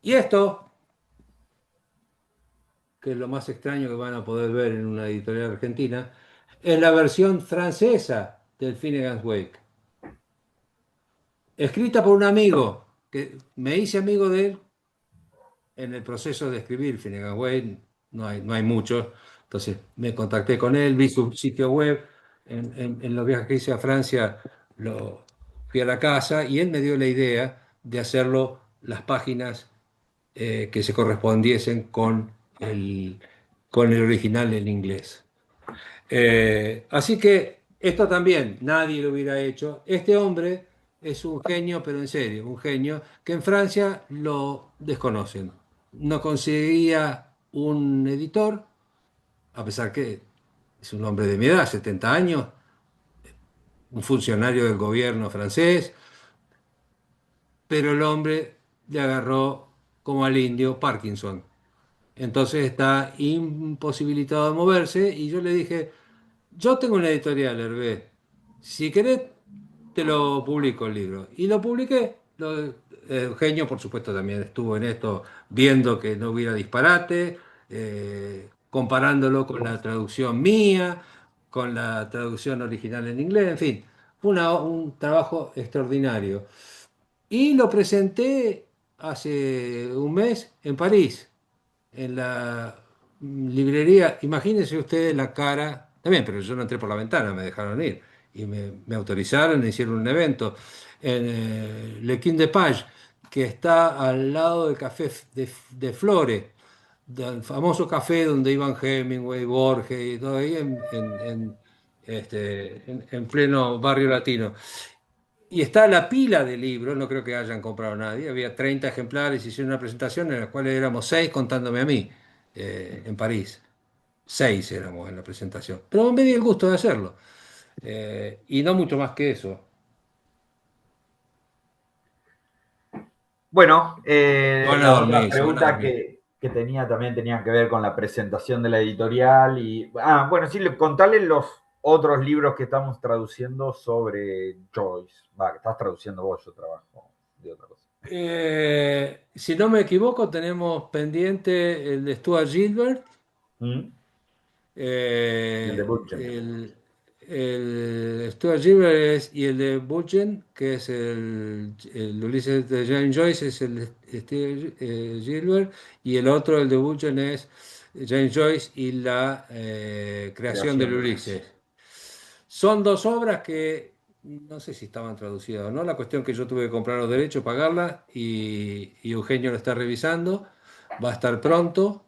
A: Y esto, que es lo más extraño que van a poder ver en una editorial argentina, es la versión francesa del Finnegan Wake. Escrita por un amigo, que me hice amigo de él en el proceso de escribir Finnegan Wake. No hay muchos. Entonces me contacté con él, vi su sitio web. En los viajes que hice a Francia, fui a la casa y él me dio la idea de hacerlo las páginas que se correspondiesen con el original en inglés. Así que esto también nadie lo hubiera hecho. Este hombre es un genio, pero en serio, un genio que en Francia lo desconocen. No conseguía un editor, a pesar que es un hombre de mi edad, 70 años, un funcionario del gobierno francés, pero el hombre le agarró como al indio Parkinson. Entonces está imposibilitado de moverse y yo le dije, yo tengo una editorial, Hervé. Si querés, te lo publico el libro. Y lo publiqué. Eugenio, por supuesto, también estuvo en esto viendo que no hubiera disparate, comparándolo con la traducción mía, con la traducción original en inglés, en fin, un trabajo extraordinario. Y lo presenté hace un mes en París, en la librería. Imagínense ustedes la cara, también, pero yo no entré por la ventana, me dejaron ir y me autorizaron, me hicieron un evento en Le Quin de Page, que está al lado del café de Flore, del famoso café donde iban Hemingway, Borges y todo ahí en pleno barrio latino. Y está la pila de libros, no creo que hayan comprado nadie, había 30 ejemplares, hicieron una presentación en la cual éramos 6 contándome a mí, en París. 6 éramos en la presentación. Pero me di el gusto de hacerlo. Y no mucho más que eso.
D: Bueno,
A: Se van a
D: las otras
A: dormir, se van a
D: preguntas
A: dormir.
D: que tenía también tenían que ver con la presentación de la editorial y, bueno, sí, contarles los otros libros que estamos traduciendo sobre Joyce. Va, que estás traduciendo vos, yo trabajo de otra cosa.
A: Si no me equivoco, tenemos pendiente el de Stuart Gilbert,
D: ¿Mm? Y el de Butchen.
A: El Stuart Gilbert y el de Butchen, que es el Ulises de James Joyce, es el Stuart Gilbert, y el otro, el de Butchen, es James Joyce y la creación del
D: Creación de
A: Ulises. Son dos obras que no sé si estaban traducidas o no. La cuestión que yo tuve que comprar los derechos, pagarlas, y Eugenio lo está revisando. Va a estar pronto.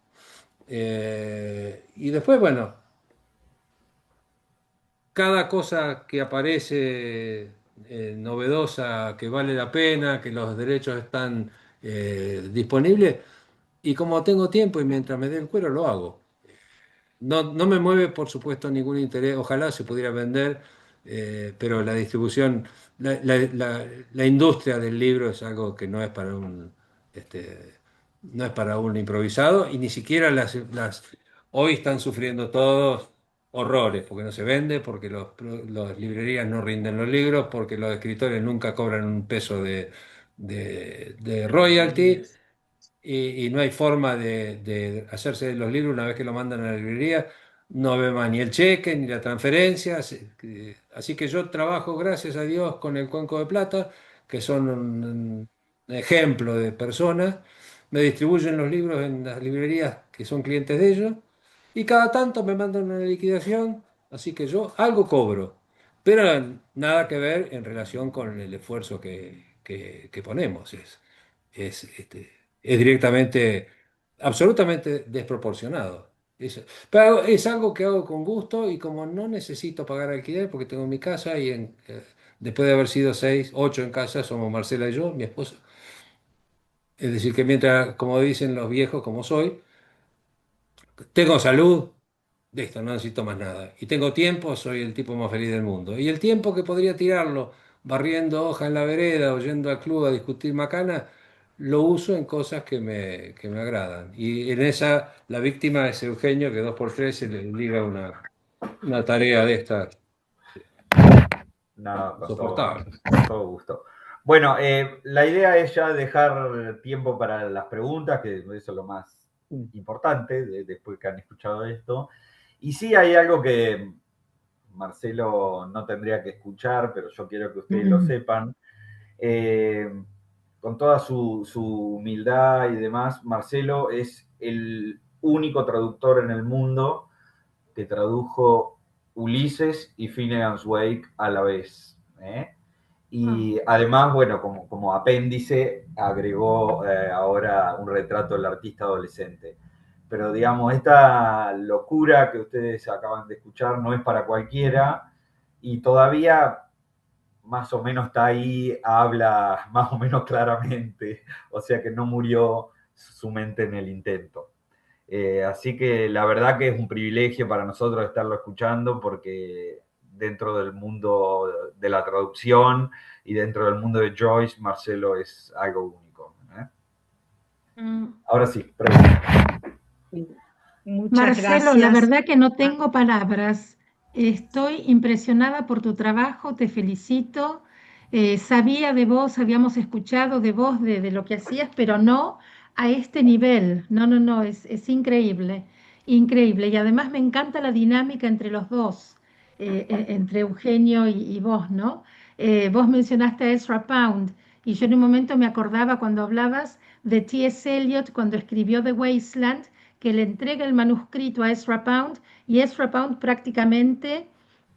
A: Y después, bueno, cada cosa que aparece novedosa, que vale la pena, que los derechos están disponibles, y como tengo tiempo y mientras me dé el cuero, lo hago. No me mueve, por supuesto, ningún interés. Ojalá se pudiera vender, pero la distribución, la industria del libro es algo que no es para este, no es para un improvisado, y ni siquiera hoy están sufriendo todos horrores, porque no se vende, porque las librerías no rinden los libros, porque los escritores nunca cobran un peso de royalty. Y no hay forma de hacerse de los libros una vez que lo mandan a la librería. No ve más ni el cheque ni la transferencia. Así que yo trabajo, gracias a Dios, con el Cuenco de Plata, que son un ejemplo de personas. Me distribuyen los libros en las librerías que son clientes de ellos, y cada tanto me mandan una liquidación, así que yo algo cobro, pero nada que ver en relación con el esfuerzo que ponemos. Es directamente, absolutamente desproporcionado. Pero es algo que hago con gusto, y como no necesito pagar alquiler porque tengo mi casa, y después de haber sido 6, 8 en casa, somos Marcela y yo, mi esposa. Es decir, que mientras, como dicen los viejos, como soy, tengo salud, listo, no necesito más nada. Y tengo tiempo, soy el tipo más feliz del mundo. Y el tiempo que podría tirarlo barriendo hoja en la vereda o yendo al club a discutir macana, lo uso en cosas que me agradan. Y en esa, la víctima es Eugenio, que 2x3 se le liga una tarea de esta
D: No,
A: insoportable.
D: con todo gusto. Bueno, la idea es ya dejar tiempo para las preguntas, que eso es lo más importante después que han escuchado esto. Y sí hay algo que Marcelo no tendría que escuchar, pero yo quiero que ustedes lo sepan. Con toda su humildad y demás, Marcelo es el único traductor en el mundo que tradujo Ulises y Finnegan's Wake a la vez. Y además, bueno, como apéndice, agregó ahora un retrato del artista adolescente. Pero digamos, esta locura que ustedes acaban de escuchar no es para cualquiera, y todavía más o menos está ahí, habla más o menos claramente, o sea que no murió su mente en el intento. Así que la verdad que es un privilegio para nosotros estarlo escuchando, porque dentro del mundo de la traducción y dentro del mundo de Joyce, Marcelo es algo único. Ahora sí, pregunta.
C: Muchas
F: Marcelo, la
C: gracias.
F: verdad que no tengo palabras. Estoy impresionada por tu trabajo, te felicito. Sabía de vos, habíamos escuchado de vos, de lo que hacías, pero no a este nivel. No, no, no, es increíble, increíble. Y además me encanta la dinámica entre los dos, entre Eugenio y vos, ¿no? Vos mencionaste a Ezra Pound, y yo en un momento me acordaba cuando hablabas de T.S. Eliot cuando escribió The Wasteland, que le entrega el manuscrito a Ezra Pound, y Ezra Pound prácticamente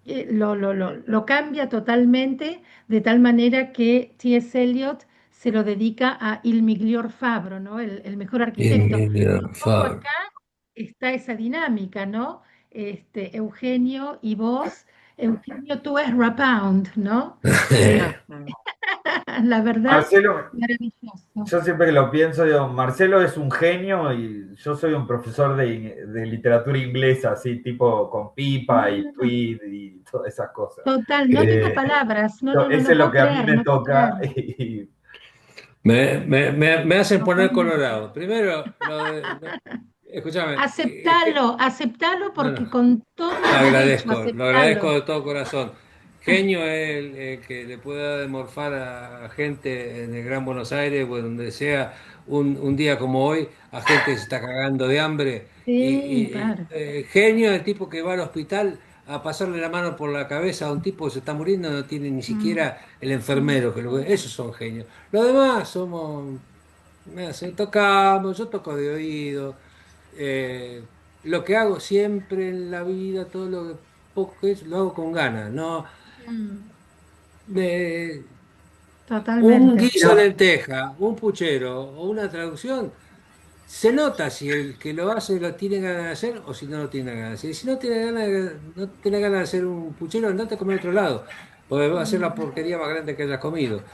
F: lo cambia totalmente, de tal manera que T.S. Eliot se lo dedica a Il Miglior Fabro, ¿no? El mejor arquitecto. Y un poco acá está esa dinámica, ¿no? Eugenio y vos, Eugenio, tú Ezra Pound, ¿no? La verdad,
D: Marcelo,
F: maravilloso.
D: yo siempre que lo pienso, digo, Marcelo es un genio y yo soy un profesor de literatura inglesa, así tipo con pipa y tweed y todas esas cosas.
F: Total, no tengo palabras, no, no, no,
D: Eso
F: no
D: es lo
F: puedo
D: que a mí
F: creer,
D: me
F: no puedo
D: toca.
F: creer.
D: Y
A: Me hacen poner
F: Totalmente.
A: colorado. Primero, escúchame,
F: Aceptalo, aceptalo
A: no, no.
F: porque con todo
A: Lo
F: derecho,
A: agradezco, lo agradezco
F: aceptalo.
A: de todo corazón. genio es el que le pueda demorfar a gente en el Gran Buenos Aires o donde sea un día como hoy, a gente que se está cagando de hambre.
F: Sí, claro.
A: Genio es el tipo que va al hospital a pasarle la mano por la cabeza a un tipo que se está muriendo, no tiene ni
F: Mm,
A: siquiera el enfermero que lo ve. Esos son genios. Los demás somos, tocamos, yo toco de oído. eh, lo que hago siempre en la vida, todo lo que poco que es, lo hago con ganas. No,
F: mm,
A: de un
F: totalmente.
A: guiso de
B: Pero,
A: lenteja, un puchero o una traducción, se nota si el que lo hace lo tiene ganas de hacer o si no lo tiene ganas de hacer. Y si no tiene ganas no tiene ganas de hacer un puchero, andate a comer a otro lado, porque va a ser la
F: Mm,
A: porquería más grande que hayas comido.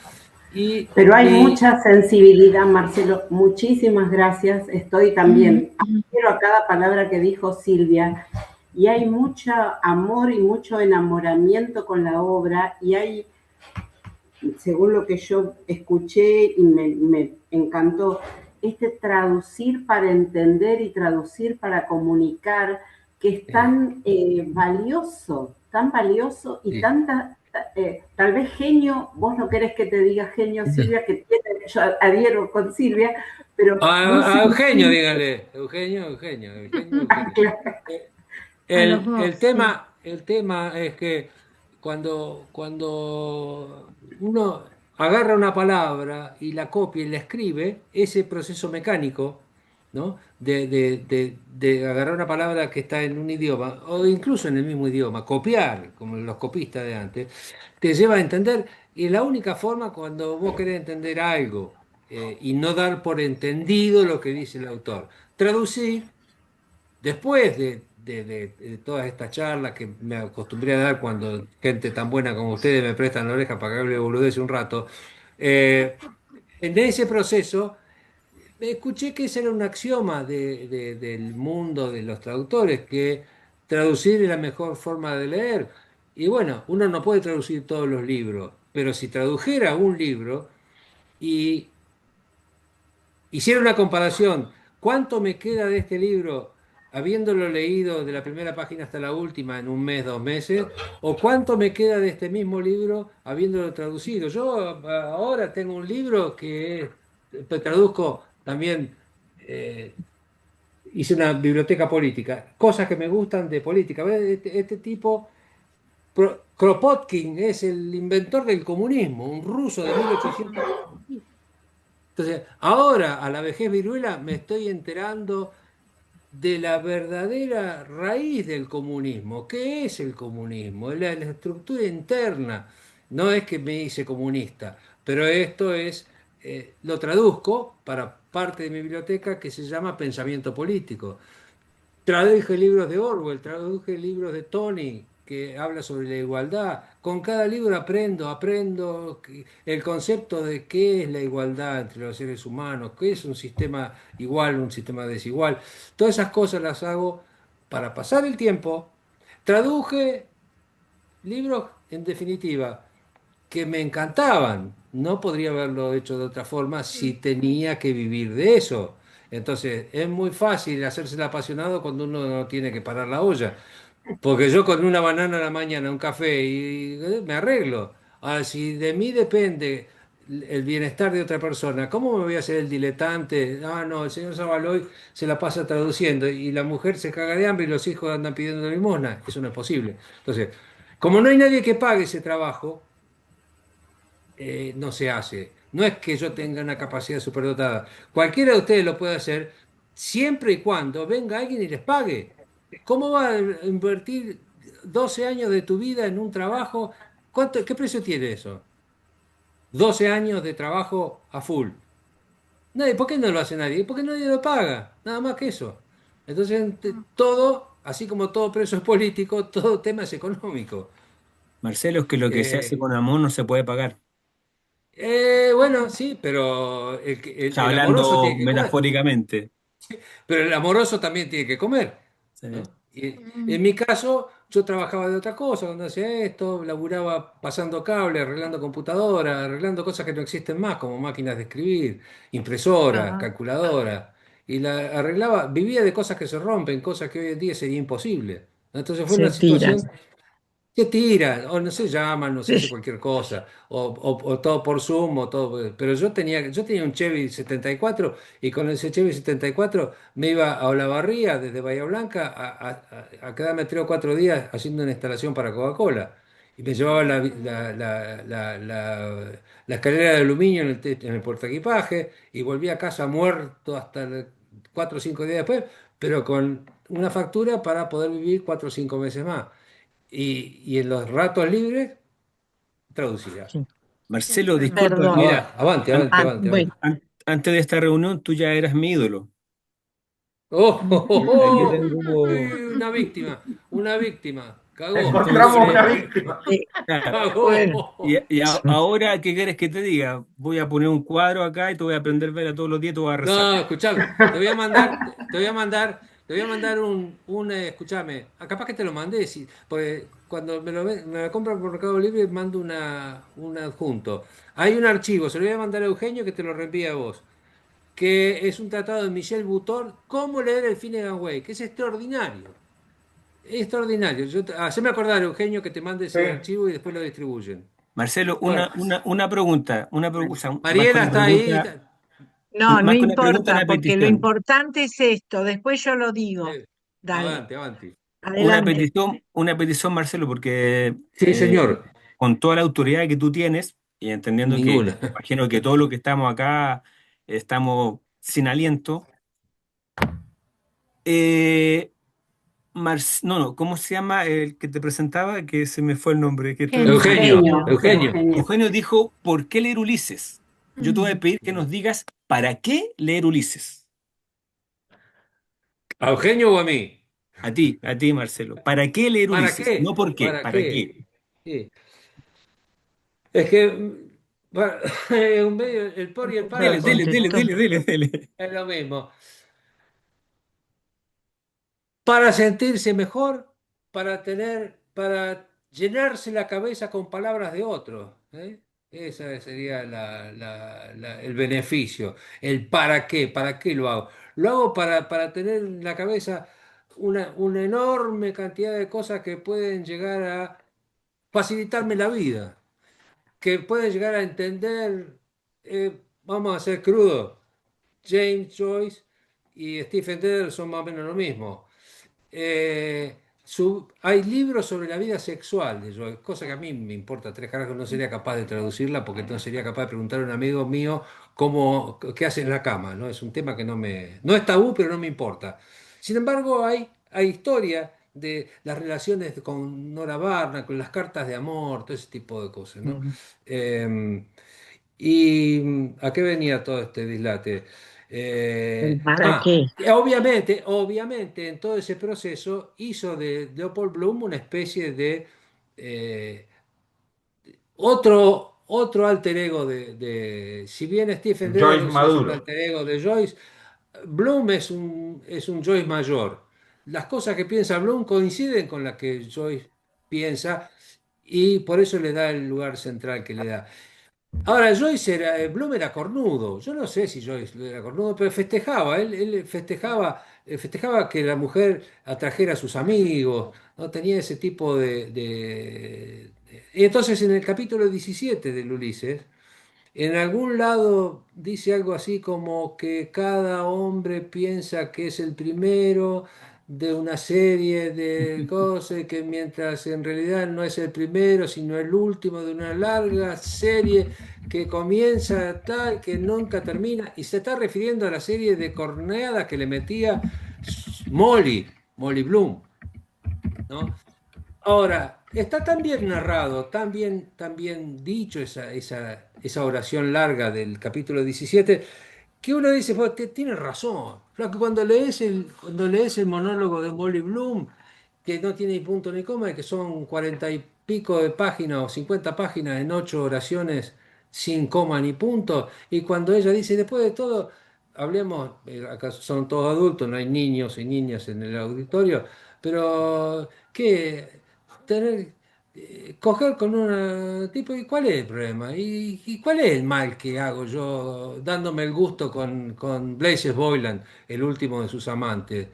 A: Y,
B: pero hay
A: y
B: mucha sensibilidad, Marcelo. Muchísimas gracias. Estoy
F: mm,
B: también, adhiero a cada palabra que dijo Silvia. Y hay mucho amor y mucho enamoramiento con la obra. Y hay, según lo que yo escuché y me encantó, este traducir para entender y traducir para comunicar, que es
A: eh,
B: tan valioso y
A: sí.
B: tanta, tal vez genio, vos no querés que te diga genio, Silvia, que tiene, yo adhiero con Silvia, pero muy
A: A Eugenio,
B: sencillo.
A: dígale. Eugenio, Eugenio, Eugenio, Eugenio.
B: Claro.
F: a los
A: El
F: dos, sí.
A: tema es que cuando uno agarra una palabra y la copia y la escribe, ese proceso mecánico, ¿no? De agarrar una palabra que está en un idioma, o incluso en el mismo idioma, copiar, como los copistas de antes, te lleva a entender, y la única forma cuando vos querés entender algo y no dar por entendido lo que dice el autor. Traducir. Después de todas estas charlas que me acostumbré a dar cuando gente tan buena como ustedes me prestan la oreja para que hable boludez un rato, eh, en ese proceso escuché que ese era un axioma del mundo de los traductores, que traducir es la mejor forma de leer. Y bueno, uno no puede traducir todos los libros, pero si tradujera un libro y hiciera una comparación. ¿Cuánto me queda de este libro habiéndolo leído de la primera página hasta la última en un mes, 2 meses? ¿O cuánto me queda de este mismo libro habiéndolo traducido? Yo ahora tengo un libro que traduzco también. Hice una biblioteca política, cosas que me gustan de política. ¿Ves? Este tipo, Kropotkin, es el inventor del comunismo, un ruso de 1800. Entonces, ahora, a la vejez viruela, me estoy enterando de la verdadera raíz del comunismo. ¿Qué es el comunismo? Es la estructura interna. No es que me hice comunista, pero esto es, lo traduzco para parte de mi biblioteca que se llama Pensamiento Político. Traduje libros de Orwell, traduje libros de Tony que habla sobre la igualdad. Con cada libro aprendo el concepto de qué es la igualdad entre los seres humanos, qué es un sistema igual, un sistema desigual. Todas esas cosas las hago para pasar el tiempo. Traduje libros, en definitiva, que me encantaban. No podría haberlo hecho de otra forma si tenía que vivir de eso. Entonces, es muy fácil hacerse el apasionado cuando uno no tiene que parar la olla. Porque yo con una banana a la mañana, un café y me arreglo. Ahora, si de mí depende el bienestar de otra persona, ¿cómo me voy a hacer el diletante? Ah, no, el señor Zabaloy se la pasa traduciendo y la mujer se caga de hambre y los hijos andan pidiendo limosna. Eso no es posible. Entonces, como no hay nadie que pague ese trabajo, no se hace. No es que yo tenga una capacidad superdotada. Cualquiera de ustedes lo puede hacer siempre y cuando venga alguien y les pague. ¿Cómo va a invertir 12 años de tu vida en un trabajo? ¿Qué precio tiene eso? 12 años de trabajo a full. Nadie, ¿por qué no lo hace nadie? Porque nadie lo paga. Nada más que eso. Entonces, todo, así como todo preso es político, todo tema es económico.
E: Marcelo, es que lo que se hace
A: Eh,
E: con amor no se puede pagar.
A: bueno, sí, pero
E: Ya
A: el amoroso
E: hablando
A: tiene que comer.
E: metafóricamente.
A: Pero el amoroso también tiene que comer,
E: Sí.
A: ¿no? Y en
F: Mm,
A: mi caso, yo trabajaba de otra cosa, cuando hacía esto, laburaba pasando cable, arreglando computadoras, arreglando cosas que no existen más, como máquinas de escribir, impresoras,
F: ah,
A: calculadoras. Y la arreglaba, vivía de cosas que se rompen, cosas que hoy en día sería imposible. Entonces fue una
C: Se tiran.
A: situación. se tira, o no se llaman, no se hace cualquier cosa, o todo por Zoom, o todo. Pero yo tenía un Chevy 74 y con ese Chevy 74 me iba a Olavarría desde Bahía Blanca a quedarme 3 o 4 días haciendo una instalación para Coca-Cola. Y me llevaba la escalera de aluminio en el portaequipaje y volví a casa muerto hasta 4 o 5 días después, pero con una factura para poder vivir 4 o 5 meses más. Y en los ratos libres traducía.
C: Sí.
E: Marcelo, disculpa
C: Perdón.
E: que
A: Mirá, avante,
E: an-
A: avante, avante,
C: Bueno,
A: avante.
E: antes de esta reunión tú ya eras mi ídolo.
A: ¡Oh, oh,
E: Aquí
A: oh,
E: tengo.
A: oh! Una víctima, una víctima. Cagó,
D: Encontramos una
E: Entonces,
D: víctima.
C: eh, bueno,
E: y,
A: cagó.
E: ahora, ¿qué quieres que te diga? Voy a poner un cuadro acá y te voy a aprender a ver a todos los días y te voy a rezar.
A: No, escuchame, te voy a mandar escuchame, capaz que te lo mandé, porque cuando me lo compran por Mercado Libre mando un adjunto. Hay un archivo, se lo voy a mandar a Eugenio que te lo reenvía a vos, que es un tratado de Michel Butor, cómo leer el Finnegan Way, que es extraordinario, extraordinario. Haceme acordar, Eugenio, que te mande
D: Sí.
A: ese archivo y después lo distribuyen.
E: Marcelo,
A: Bueno,
E: una pregunta, o sea, más que
A: Mariela
E: una
A: está ahí,
E: pregunta,
C: no, no
E: más que una pregunta,
C: importa,
E: una
C: porque lo
E: petición.
C: importante es esto, después yo lo digo. Dale,
A: avante, avante.
C: adelante.
E: Una petición, Marcelo, porque
A: Sí, señor,
E: con toda la autoridad que tú tienes, y entendiendo que,
A: ninguna.
E: imagino que todos los que estamos acá estamos sin aliento, eh, no, no, ¿cómo se llama el que te presentaba? Que se me fue el nombre.
F: Eugenio.
A: Eugenio,
B: Eugenio,
A: Eugenio.
B: Eugenio.
E: Eugenio dijo, ¿por qué leer Ulises? Yo te voy a
F: Mm.
E: pedir que nos digas, ¿para qué leer Ulises?
A: ¿A Eugenio o a mí?
E: A ti, Marcelo. ¿Para qué leer
A: ¿Para
E: Ulises? No
A: qué?
E: por qué,
A: ¿Para
E: ¿para qué?
A: qué? Sí. Es que un medio, el por y el
C: Ya
A: para
E: Dele, dele, dele,
C: contestó.
E: dele, dele, dele.
A: es lo mismo. Para sentirse mejor, para llenarse la cabeza con palabras de otros. ¿Eh? Ese sería el beneficio, el para qué lo hago. Lo hago para tener en la cabeza una enorme cantidad de cosas que pueden llegar a facilitarme la vida, que pueden llegar a entender, vamos a ser crudos, James Joyce y Stephen Dedder son más o menos lo mismo. Hay libros sobre la vida sexual de Joyce, cosa que a mí me importa 3 carajos, no sería capaz de traducirla porque no sería capaz de preguntar a un amigo mío qué hace en la cama, ¿no? Es un tema que no es tabú, pero no me importa. Sin embargo, hay historia de las relaciones con Nora Barna, con las cartas de amor, todo ese tipo de cosas, ¿no?
C: Mm.
A: Eh, ¿Y a qué venía todo este dislate?
C: ¿El para qué?
A: Obviamente, en todo ese proceso hizo de Leopold Bloom una especie de eh, otro alter ego si bien Stephen
D: Joyce
A: Dedalus es un
D: Maduro.
A: alter ego de Joyce, Bloom es un Joyce mayor. Las cosas que piensa Bloom coinciden con las que Joyce piensa y por eso le da el lugar central que le da. Ahora, Bloom era cornudo. Yo no sé si Joyce era cornudo, pero festejaba. Él festejaba que la mujer atrajera a sus amigos. ¿No? Tenía ese tipo Y entonces en el capítulo 17 del Ulises, en algún lado dice algo así como que cada hombre piensa que es el primero de una serie de cosas, que mientras en realidad no es el primero, sino el último de una larga serie que comienza tal, que nunca termina, y se está refiriendo a la serie de corneadas que le metía Molly Bloom, ¿no? Ahora, está tan bien narrado, tan bien dicho esa oración larga del capítulo 17 que uno dice, "Pues, tiene razón. Flaco, cuando lees el monólogo de Molly Bloom, que no tiene ni punto ni coma, y que son 40 y pico de páginas o 50 páginas en 8 oraciones sin coma ni punto, y cuando ella dice, después de todo, hablemos, acá son todos adultos, no hay niños y niñas en el auditorio, pero ¿qué? Tener, coger con una tipo, ¿y cuál es el problema? ¿Y cuál es el mal que hago yo dándome el gusto con Blazes Boylan, el último de sus amantes?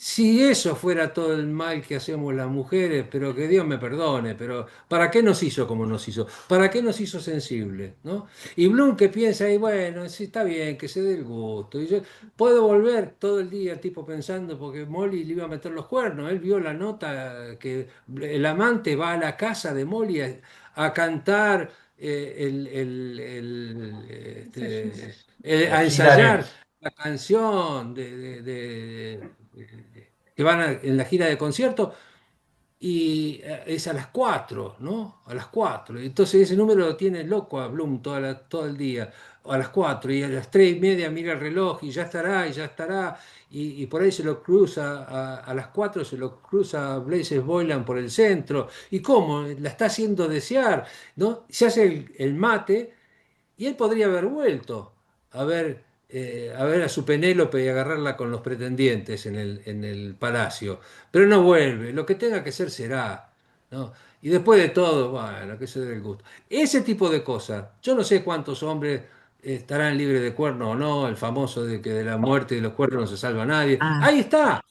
A: Si eso fuera todo el mal que hacemos las mujeres, pero que Dios me perdone, pero ¿para qué nos hizo como nos hizo? ¿Para qué nos hizo sensibles? ¿No? Y Bloom que piensa ahí, bueno, sí, está bien, que se dé el gusto. Y yo puedo volver todo el día el tipo pensando, porque Molly le iba a meter los cuernos. Él vio la nota que el amante va a la casa de Molly a cantar, a
D: Girar
A: ensayar la canción que van en la gira de concierto y es a las 4, ¿no? A las 4. Entonces ese número lo tiene loco a Bloom todo el día, a las 4 y a las 3:30 mira el reloj y ya estará, y ya estará. Y por ahí se lo cruza, a las 4 se lo cruza Blazes Boylan por el centro. ¿Y cómo? La está haciendo desear, ¿no? Se hace el mate y él podría haber vuelto a ver a su Penélope y agarrarla con los pretendientes en el palacio. Pero no vuelve, lo que tenga que ser será, ¿no? Y después de todo, bueno, que se dé el gusto. Ese tipo de cosas. Yo no sé cuántos hombres estarán libres de cuernos o no, el famoso de que de la muerte y de los cuernos no se salva nadie.
C: Ah,
A: Ahí está,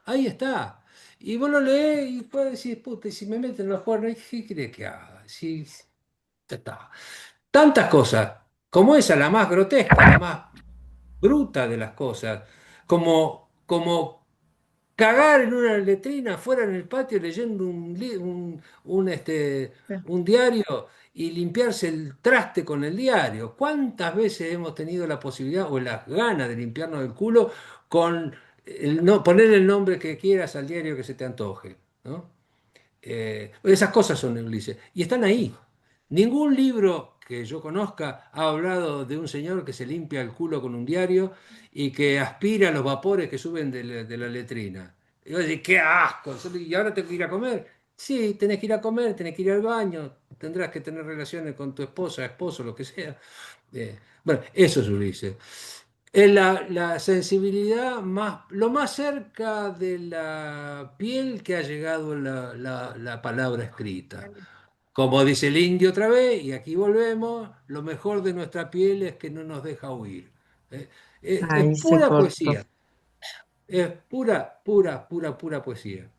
A: ahí está. Y vos lo lees y puedes decir, puta, y si me meten los cuernos, ¿qué crees que haga? Si, ya está. Tantas cosas, como esa, la más grotesca, la más bruta de las cosas, como cagar en una letrina fuera en el patio leyendo un diario y limpiarse el traste con el diario. ¿Cuántas veces hemos tenido la posibilidad o las ganas de limpiarnos el culo con poner el nombre que quieras al diario que se te antoje? ¿No? Esas cosas son Ulises. Y están ahí. Ningún libro que yo conozca ha hablado de un señor que se limpia el culo con un diario y que aspira los vapores que suben de la letrina. Y yo digo, qué asco. ¿Y ahora tengo que ir a comer? Sí, tenés que ir a comer, tenés que ir al baño, tendrás que tener relaciones con tu esposa, esposo, lo que sea. Bueno, eso es Ulises. Es la sensibilidad lo más cerca de la piel que ha llegado la palabra escrita. Como dice el indio otra vez, y aquí volvemos, lo mejor de nuestra piel es que no nos deja huir. Es
C: ahí se
A: pura
C: cortó.
A: poesía, es pura, pura, pura, pura poesía.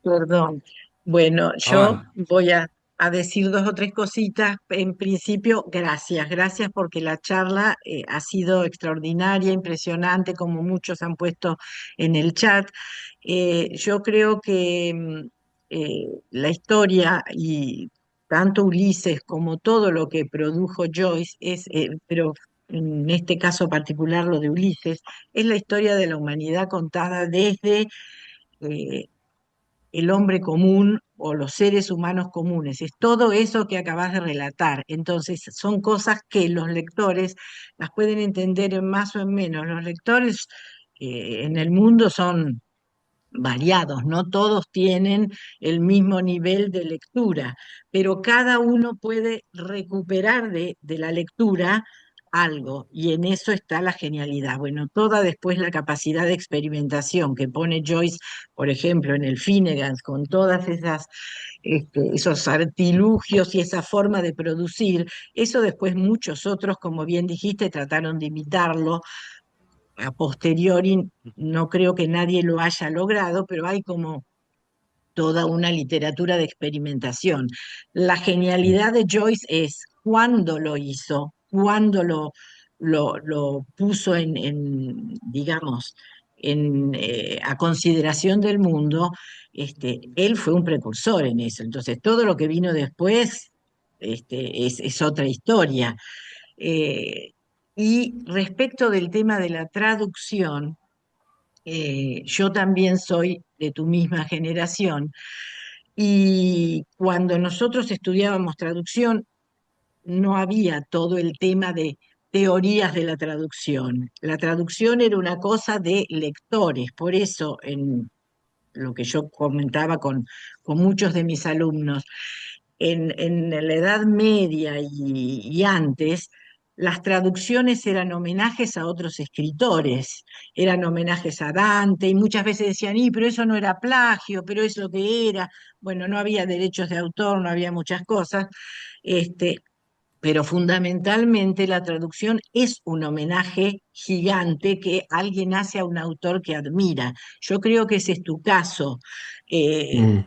C: Perdón. Bueno, yo
A: Avanti.
C: voy a decir dos o tres cositas. En principio, gracias. Gracias porque la charla ha sido extraordinaria, impresionante, como muchos han puesto en el chat. Yo creo que la historia y tanto Ulises como todo lo que produjo Joyce pero en este caso particular lo de Ulises, es la historia de la humanidad contada desde eh, el hombre común o los seres humanos comunes. Es todo eso que acabas de relatar. Entonces, son cosas que los lectores las pueden entender en más o en menos. Los lectores en el mundo son variados, no todos tienen el mismo nivel de lectura, pero cada uno puede recuperar de la lectura algo, y en eso está la genialidad. Bueno, toda después la capacidad de experimentación que pone Joyce, por ejemplo, en el Finnegan, con todas esos artilugios y esa forma de producir, eso después muchos otros, como bien dijiste, trataron de imitarlo a posteriori. No creo que nadie lo haya logrado, pero hay como toda una literatura de experimentación. La genialidad de Joyce es cuándo lo hizo, cuándo lo puso digamos, a consideración del mundo. Él fue un precursor en eso. Entonces, todo lo que vino después es otra historia. Eh, y respecto del tema de la traducción, yo también soy de tu misma generación y cuando nosotros estudiábamos traducción no había todo el tema de teorías de la traducción. La traducción era una cosa de lectores, por eso en lo que yo comentaba con muchos de mis alumnos, en la Edad Media y antes, las traducciones eran homenajes a otros escritores, eran homenajes a Dante, y muchas veces decían, pero eso no era plagio, pero es lo que era. Bueno, no había derechos de autor, no había muchas cosas. Este, pero fundamentalmente la traducción es un homenaje gigante que alguien hace a un autor que admira. Yo creo que ese es tu caso.
A: Mm.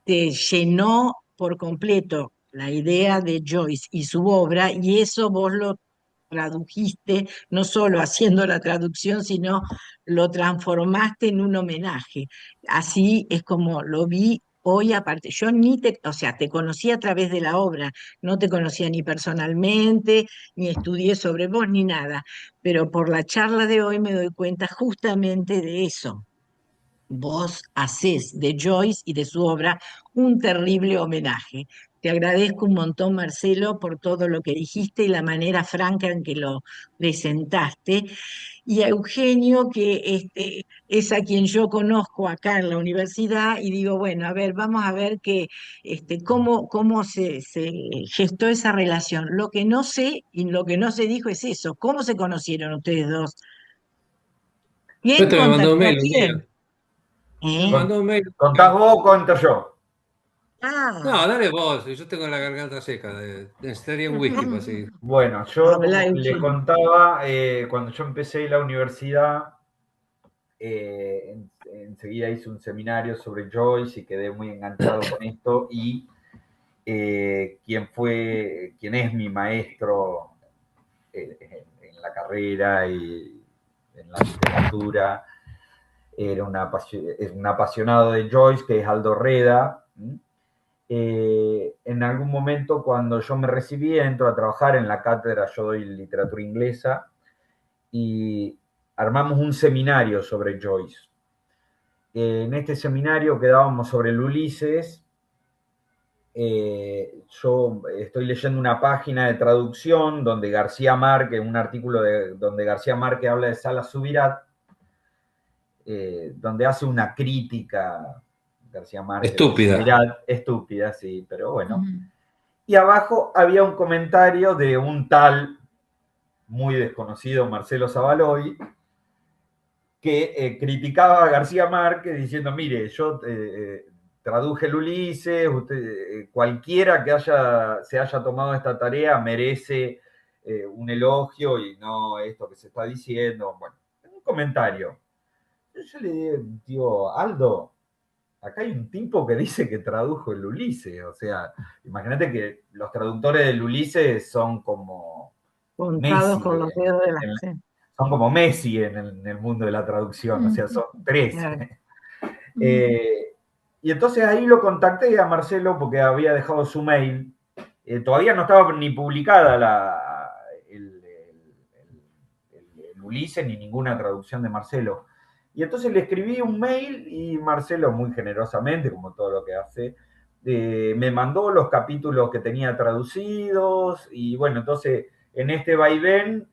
C: Te llenó por completo la idea de Joyce y su obra, y eso vos lo tradujiste, no solo haciendo la traducción, sino lo transformaste en un homenaje. Así es como lo vi hoy aparte. Yo ni te, o sea, te conocí a través de la obra, no te conocía ni personalmente, ni estudié sobre vos, ni nada, pero por la charla de hoy me doy cuenta justamente de eso. Vos hacés de Joyce y de su obra un terrible homenaje. Te agradezco un montón, Marcelo, por todo lo que dijiste y la manera franca en que lo presentaste. Y a Eugenio, que es a quien yo conozco acá en la universidad, y digo, bueno, a ver, vamos a ver cómo se gestó esa relación. Lo que no sé y lo que no se dijo es eso. ¿Cómo se conocieron ustedes dos? ¿Quién
A: Te me mandó un
C: contactó a
A: mail un día.
C: quién?
A: Me
C: ¿Eh?
A: mandó un mail un
D: ¿Contás
A: día.
D: vos o cuento yo?
C: Ah,
A: No, dale vos, yo tengo la garganta seca. Necesitaría un whisky para seguir.
D: Bueno, yo
C: habla
D: como le
C: Eugenio.
D: contaba, cuando yo empecé la universidad, enseguida hice un seminario sobre Joyce y quedé muy enganchado con esto y quien es mi maestro en la carrera y en la literatura, es un apasionado de Joyce, que es Aldo Reda. En algún momento, cuando yo me recibí, entro a trabajar en la cátedra, yo doy literatura inglesa, y armamos un seminario sobre Joyce. En este seminario que dábamos sobre el Ulises, yo estoy leyendo una página de traducción donde García Márquez, un artículo donde García Márquez habla de Salas Subirats, donde hace una crítica, García Márquez, de
A: Estúpida.
D: Subirats, estúpida, sí, pero bueno.
F: Ujú.
D: Y abajo había un comentario de un tal, muy desconocido, Marcelo Zavaloy, que criticaba a García Márquez diciendo, mire, yo traduje el Ulises, cualquiera que se haya tomado esta tarea merece un elogio y no esto que se está diciendo. Bueno, un comentario. Yo le digo, Aldo, acá hay un tipo que dice que tradujo el Ulises. O sea, imagínate que los traductores del Ulises son como
C: Contados
D: Messi
C: con los dedos de las...
D: en,
C: Sí.
D: son como Messi en el mundo de la traducción, o sea,
F: Mm,
D: son tres.
C: Claro.
F: mm.
D: Y entonces ahí lo contacté a Marcelo porque había dejado su mail. Todavía no estaba ni publicada el Ulises ni ninguna traducción de Marcelo. Y entonces le escribí un mail y Marcelo, muy generosamente, como todo lo que hace, me mandó los capítulos que tenía traducidos. Y bueno, entonces en este vaivén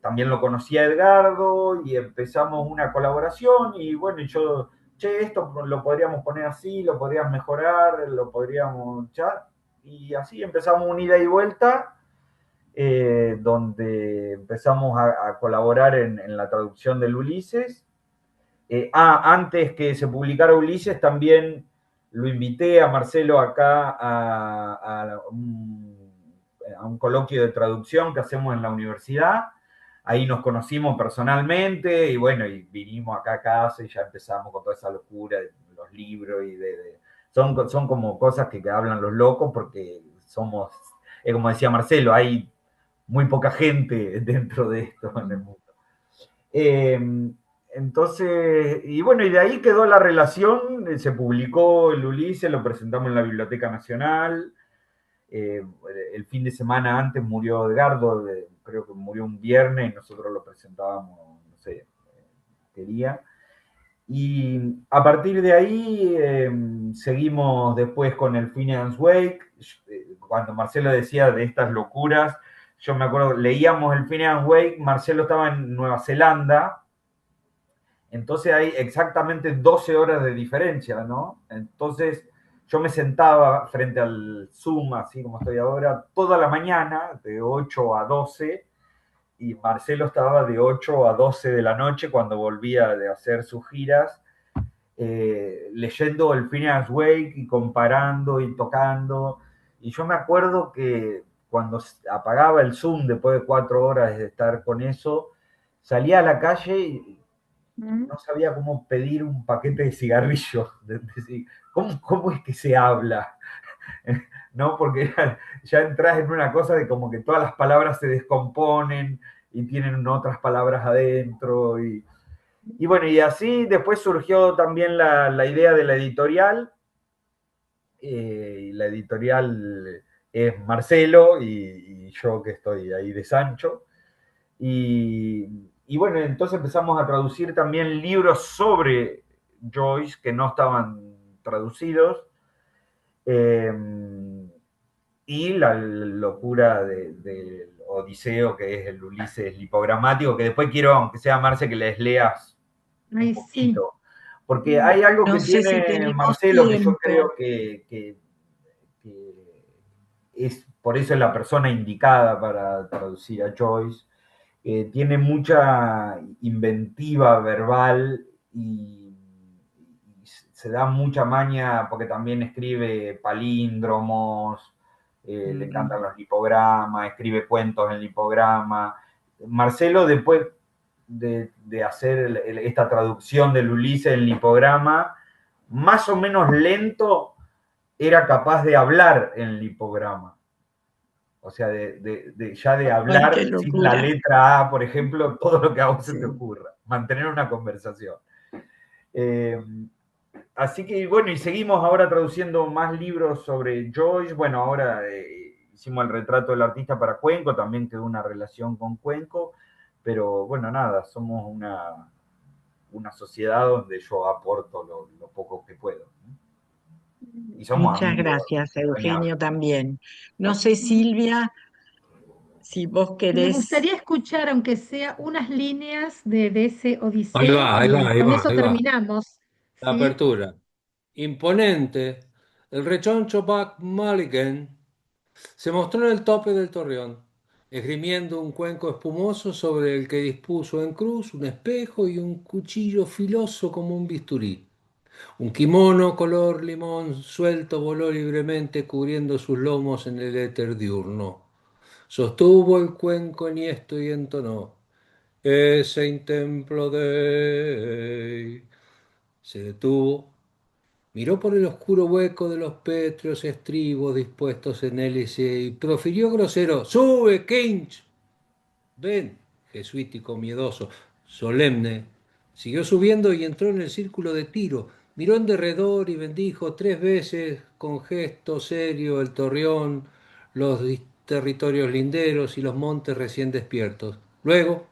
D: también lo conocí a Edgardo y empezamos una colaboración. Y bueno, yo, che, esto lo podríamos poner así, lo podríamos mejorar, lo podríamos echar. Y así empezamos una ida y vuelta. Donde empezamos a colaborar en la traducción del Ulises. Antes que se publicara Ulises, también lo invité a Marcelo acá a un coloquio de traducción que hacemos en la universidad. Ahí nos conocimos personalmente y bueno, y vinimos acá a casa y ya empezamos con toda esa locura de los libros y son como cosas que hablan los locos porque somos, como decía Marcelo, hay muy poca gente dentro de esto en el mundo. Entonces, y bueno, y de ahí quedó la relación, se publicó el Ulises, lo presentamos en la Biblioteca Nacional. El fin de semana antes murió Edgardo, creo que murió un viernes y nosotros lo presentábamos, no sé, qué día. Y a partir de ahí seguimos después con el Phineas Wake. Cuando Marcelo decía de estas locuras, yo me acuerdo, leíamos el Phineas Wake, Marcelo estaba en Nueva Zelanda, entonces hay exactamente 12 horas de diferencia, ¿no? Entonces yo me sentaba frente al Zoom, así como estoy ahora, toda la mañana, de 8 a 12, y Marcelo estaba de 8 a 12 de la noche cuando volvía de hacer sus giras, leyendo el Phineas Wake y comparando y tocando. Y yo me acuerdo que cuando apagaba el Zoom después de 4 horas de estar con eso, salía a la calle y
F: Mm.
D: no sabía cómo pedir un paquete de cigarrillos. ¿Cómo es que se habla? ¿No? Porque ya entras en una cosa de como que todas las palabras se descomponen y tienen otras palabras adentro. Y bueno, y así después surgió también la idea de la editorial. La editorial es Marcelo y yo que estoy ahí de Sancho. Y bueno, entonces empezamos a traducir también libros sobre Joyce que no estaban traducidos. Eh, y la locura del Odiseo, que es el Ulises lipogramático, que después quiero, aunque sea Marce, que les leas un
F: Ay, sí.
D: poquito. Porque hay algo
C: No
D: que
C: sé si
D: tiene
C: tenemos
D: Marcelo que yo
C: tiempo.
D: creo que es por eso es la persona indicada para traducir a Joyce. Tiene mucha inventiva verbal y se da mucha maña porque también escribe palíndromos, le encantan los lipogramas, escribe cuentos en lipograma. Marcelo, después de hacer esta traducción del Ulises en lipograma, más o menos lento, era capaz de hablar en lipograma. O sea, ya de
C: Ay, qué
D: hablar sin la
C: locura.
D: letra A, por ejemplo, todo lo que a vos se te
C: Sí.
D: ocurra. Mantener una conversación. Eh, Así que, bueno, y seguimos ahora traduciendo más libros sobre Joyce. Bueno, ahora hicimos el retrato del artista para Cuenco, también quedó una relación con Cuenco. Pero bueno, nada, somos una sociedad donde yo aporto lo poco que puedo. Y somos
C: Muchas
D: amigos,
C: gracias,
D: entrañables.
C: Eugenio, también. No sé, Silvia, si vos
F: Me
C: querés.
F: gustaría escuchar, aunque sea unas líneas de ese
A: Ahí
F: Odiseo,
A: va, ahí va,
F: y
A: ahí
F: con
A: va,
F: eso
A: ahí va.
F: terminamos,
A: La
F: ¿sí?
A: apertura. Imponente, el rechoncho Buck Mulligan se mostró en el tope del torreón, esgrimiendo un cuenco espumoso sobre el que dispuso en cruz un espejo y un cuchillo filoso como un bisturí. Un kimono color limón suelto voló libremente cubriendo sus lomos en el éter diurno. Sostuvo el cuenco enhiesto y entonó: Ese in templo Dei. Se detuvo, miró por el oscuro hueco de los pétreos estribos dispuestos en hélice y profirió grosero: ¡Sube, Kinch! Ven, jesuítico miedoso, solemne. Siguió subiendo y entró en el círculo de tiro. Miró en derredor y bendijo 3 veces con gesto serio el torreón, los territorios linderos y los montes recién despiertos. Luego,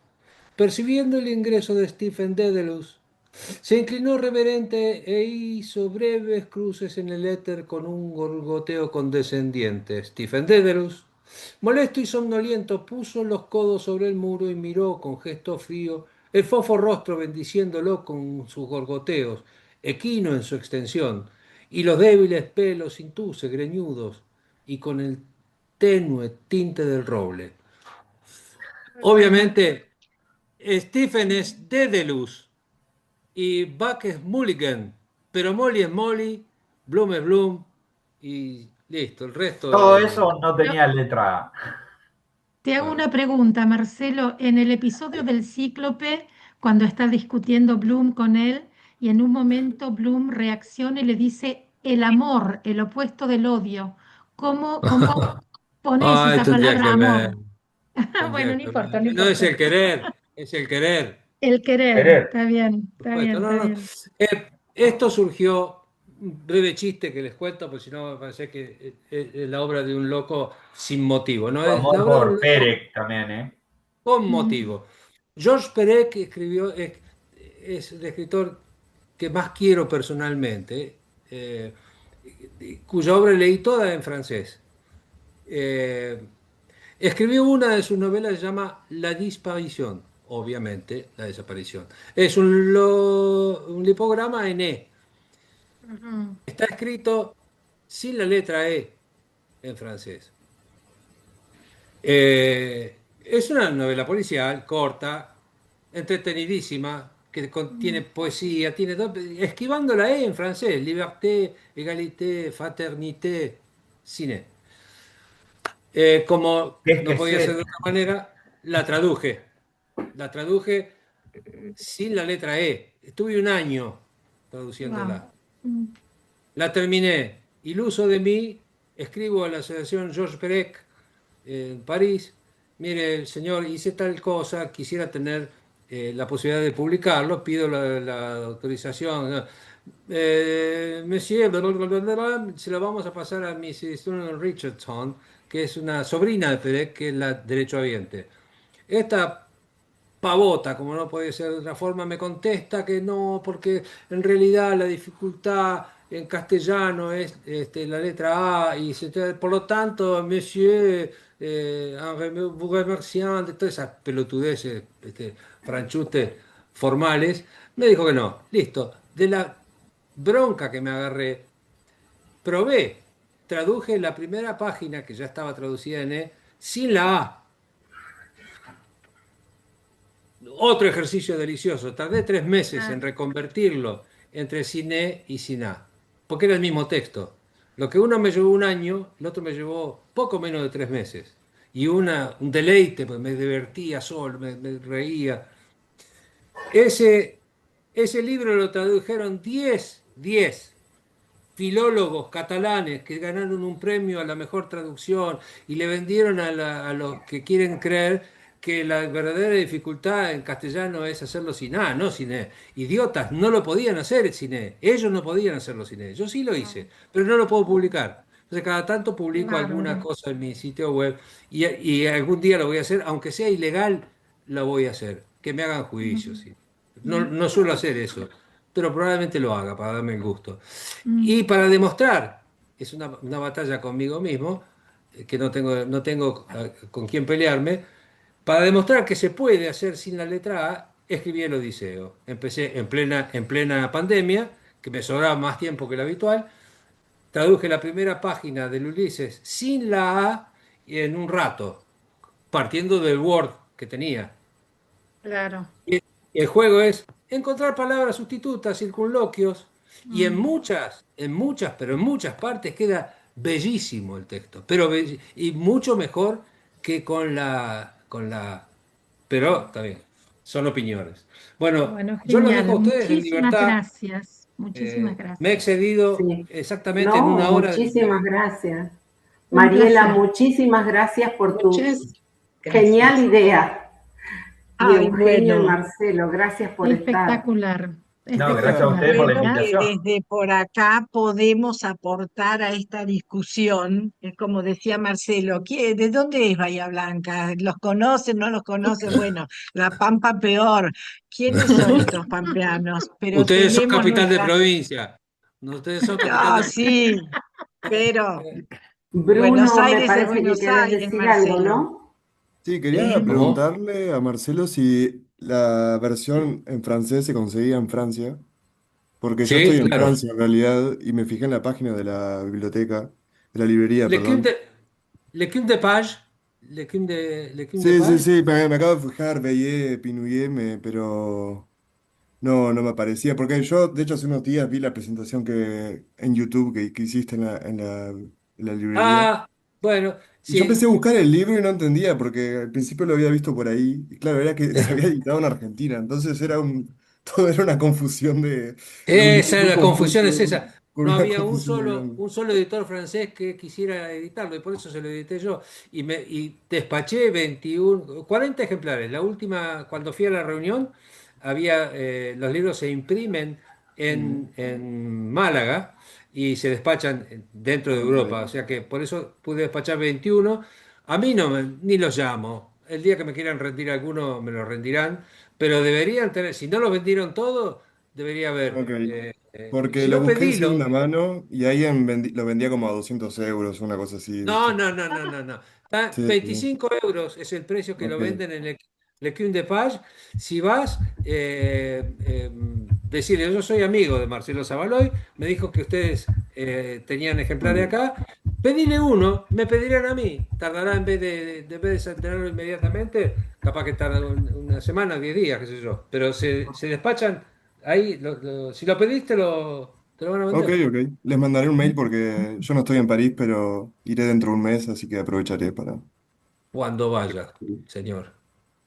A: percibiendo el ingreso de Stephen Dedalus, se inclinó reverente e hizo breves cruces en el éter con un gorgoteo condescendiente. Stephen Dedalus, molesto y somnoliento, puso los codos sobre el muro y miró con gesto frío el fofo rostro bendiciéndolo con sus gorgoteos, equino en su extensión, y los débiles pelos intuse, greñudos, y con el tenue tinte del roble.
F: Bueno,
A: Obviamente, Stephen es Dedalus y Buck es Mulligan, pero Molly es Molly, Bloom es Bloom y listo, el resto
D: Todo
A: es...
D: eso no
F: yo
D: tenía letra A.
F: te hago
A: Claro.
F: una pregunta, Marcelo. En el episodio del Cíclope, cuando está discutiendo Bloom con él, y en un momento Bloom reacciona y le dice el amor, el opuesto del odio. ¿Cómo pones
A: Ay,
F: esa
A: tendría
F: palabra
A: que ver,
F: amor? Bueno,
A: tendría
F: no
A: que
F: importa, no
A: ver. No es
F: importa.
A: el querer, es el querer.
F: El querer,
D: Querer.
A: Por supuesto.
F: está
A: No, no.
F: bien.
A: Esto surgió, un breve chiste que les cuento, porque si no me parece que es la obra de un loco sin motivo. No es la
D: Amor
A: obra de
D: por
A: un loco
D: Perec también, ¿eh?
A: con
F: Mm,
A: motivo. Georges Perec escribió, es el escritor que más quiero personalmente, cuya obra leí toda en francés. Eh, Escribió una de sus novelas que se llama La disparición, obviamente, la desaparición. Es un lipograma en E.
F: ujú.
A: Está escrito sin la letra E en francés. Es una novela policial, corta, entretenidísima, que contiene poesía, tiene esquivando la E en francés, liberté, égalité, fraternité, ciné. Como
D: ¿Qué es
A: no
D: que
A: podía ser
D: sé?
A: de otra manera, la traduje. La traduje sin la letra E. Estuve un año
F: Wow.
A: traduciéndola. La terminé. Iluso de mí, escribo a la Asociación Georges Perec en París. Mire, el señor, hice tal cosa, quisiera tener la posibilidad de publicarlo, pido la autorización. ¿No? Monsieur, bla, bla, bla, bla, bla, se lo vamos a pasar a Mrs. Donald Richardson, que es una sobrina de Perec, que es la derechohabiente. Esta pavota, como no puede ser de otra forma, me contesta que no, porque en realidad la dificultad en castellano es la letra A y por lo tanto, monsieur, vous remerciant de todas esas pelotudeces, franchutes formales, me dijo que no. Listo. De la bronca que me agarré, probé, traduje la primera página que ya estaba traducida en E sin la A. Otro ejercicio delicioso. Tardé 3 meses en
F: Claro.
A: reconvertirlo entre cine y Siná, porque era el mismo texto. Lo que uno me llevó un año, el otro me llevó poco menos de 3 meses. Y un deleite, pues me divertía solo, me reía. Ese, ese libro lo tradujeron diez filólogos catalanes que ganaron un premio a la mejor traducción y le vendieron a los que quieren creer que la verdadera dificultad en castellano es hacerlo sin A, no sin E. Idiotas, no lo podían hacer sin E. Ellos no podían hacerlo sin E. Yo sí lo hice, pero no lo puedo publicar. Entonces cada tanto
F: Qué
A: publico alguna
F: bárbaro.
A: cosa en mi sitio web y algún día lo voy a hacer, aunque sea ilegal, lo voy a hacer. Que me hagan juicio,
F: Mm,
A: sí. No,
F: mm,
A: no suelo hacer eso, pero probablemente lo haga para darme el gusto.
F: mm.
A: Y para demostrar, es una batalla conmigo mismo, que no tengo con quién pelearme, para demostrar que se puede hacer sin la letra A, escribí el Odiseo. Empecé en plena pandemia, que me sobraba más tiempo que lo habitual, traduje la primera página del Ulises sin la A y en un rato, partiendo del Word que tenía.
F: Claro.
A: Y el juego es encontrar palabras sustitutas, circunloquios, y en
F: Mm.
A: muchas, en muchas, pero en muchas partes queda bellísimo el texto, y mucho mejor que pero también, son opiniones. Bueno,
F: Bueno,
A: yo los dejo
F: genial.
A: a ustedes en
F: Muchísimas
A: libertad.
F: gracias. Muchísimas
A: Me he
F: gracias.
A: excedido
B: Sí.
A: exactamente en
B: No,
A: una hora
B: muchísimas gracias.
F: Un
B: Mariela,
F: placer.
B: muchísimas gracias por tu
C: Muchas
B: genial
C: gracias.
B: idea. Y
C: Ay,
B: Eugenio y
C: bueno.
B: Marcelo, gracias por estar.
F: Espectacular.
D: No, gracias a
C: Qué
F: Espectacular.
D: ustedes por la
C: bueno que
F: Gracias.
D: invitación.
C: desde por acá podemos aportar a esta discusión. Como decía Marcelo, ¿de dónde es Bahía Blanca? ¿Los conocen, no los conocen? Bueno, La Pampa peor. ¿Quiénes son estos pampeanos? Pero
A: Ustedes son
C: tenemos
A: capital de
C: nuestras...
A: provincia. No, ustedes son capital
C: No,
A: de
C: sí, pero Buenos
B: Bruno, me
C: Aires es
B: parece que
C: Buenos
B: querés
C: Aires,
B: decir algo,
C: Marcelo.
B: ¿no?
G: Sí, quería
A: ¿Cómo?
G: preguntarle a Marcelo si la versión en francés se conseguía en Francia, porque yo
A: Sí,
G: estoy en
A: claro.
G: Francia en realidad y me fijé en la página de la biblioteca, de la librería,
A: L'écume
G: perdón.
A: de, l'écume de page, l'écume de
G: Sí, sí,
A: page.
G: sí, me acabo de fijar, Veillé, Pinouillé, pero no me aparecía, porque yo de hecho hace unos días vi la presentación en YouTube que hiciste en la librería.
A: Ah, bueno,
G: Y yo empecé
A: sí.
G: a buscar el libro y no entendía, porque al principio lo había visto por ahí, y claro, era que se había editado en Argentina, entonces todo era una confusión de un
A: Esa,
G: libro
A: la confusión es
G: confuso,
A: esa.
G: con
A: No
G: una
A: había un
G: confusión muy
A: solo,
G: grande.
A: un solo editor francés que quisiera editarlo y por eso se lo edité yo. Y despaché 21, 40 ejemplares. La última, cuando fui a la reunión, los libros se imprimen
G: Mm,
A: en Málaga y se despachan dentro de Europa. O
G: ok.
A: sea que por eso pude despachar 21. A mí ni los llamo. El día que me quieran rendir alguno, me lo rendirán. Pero deberían tener, si no lo vendieron todo, debería haber.
G: Ok, porque
A: Si
G: lo
A: no,
G: busqué en
A: pedilo.
G: segunda mano y ahí lo vendía como a 200 euros, una cosa así,
A: No,
G: ¿viste?
A: no, no, no, no, no. Está
G: Sí, sí,
A: 25 euros es el precio que lo
G: ok,
A: venden en Le Cun de Page. Si vas, decirle, yo soy amigo de Marcelo Zavaloy, me dijo que ustedes tenían ejemplares
G: ok.
A: acá. Pedile uno, me pedirán a mí. Tardará en vez de tenerlo inmediatamente, capaz que tarda una semana, 10 días, qué sé yo. Pero se despachan ahí. Si lo pediste, te te lo van a
G: Ok,
A: vender.
G: ok. Les mandaré un mail porque yo no estoy en París, pero iré dentro de un mes, así que aprovecharé para...
A: Cuando vaya, señor.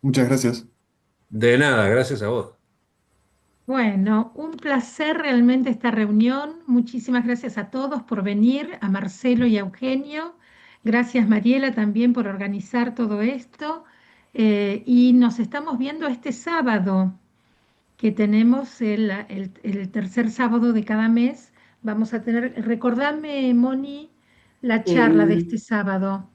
G: Muchas gracias.
A: De nada, gracias a vos.
F: Bueno, un placer realmente esta reunión. Muchísimas gracias a todos por venir, a Marcelo y a Eugenio. Gracias, Mariela, también por organizar todo esto. Y nos estamos viendo este sábado, que tenemos el tercer sábado de cada mes. Vamos a tener, recordame, Moni, la charla de este
B: Em,
F: sábado.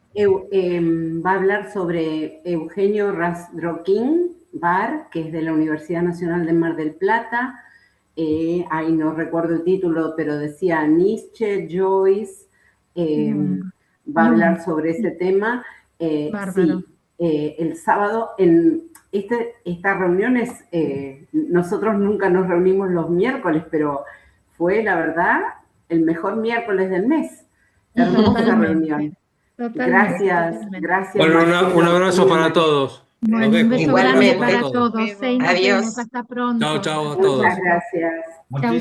B: Va a hablar sobre Eugenio Razdrokin Bar, que es de la Universidad Nacional de Mar del Plata. Ahí no recuerdo el título, pero decía Nietzsche, Joyce.
F: Jung.
B: Va a
F: Jung.
B: hablar sobre ese tema.
F: Bárbaro.
B: Sí, el sábado en estas reuniones, nosotros nunca nos reunimos los miércoles, pero fue la verdad el mejor miércoles del mes. Hermosa reunión.
F: Totalmente,
B: Gracias,
F: totalmente.
B: gracias
A: Bueno, un
B: Marcelo
A: abrazo
B: y
A: para
B: María.
A: todos. Los
F: Bueno, un
A: dejo.
F: beso
A: Un
F: grande
A: abrazo
C: Igualmente.
A: para
F: para
A: todos.
F: todos.
C: Vemos.
F: Nos vemos.
C: Adiós.
F: Hasta
A: Chao,
F: pronto.
A: chao a
F: Hasta
B: Muchas
A: todos.
F: pronto.
B: gracias.
F: Chau,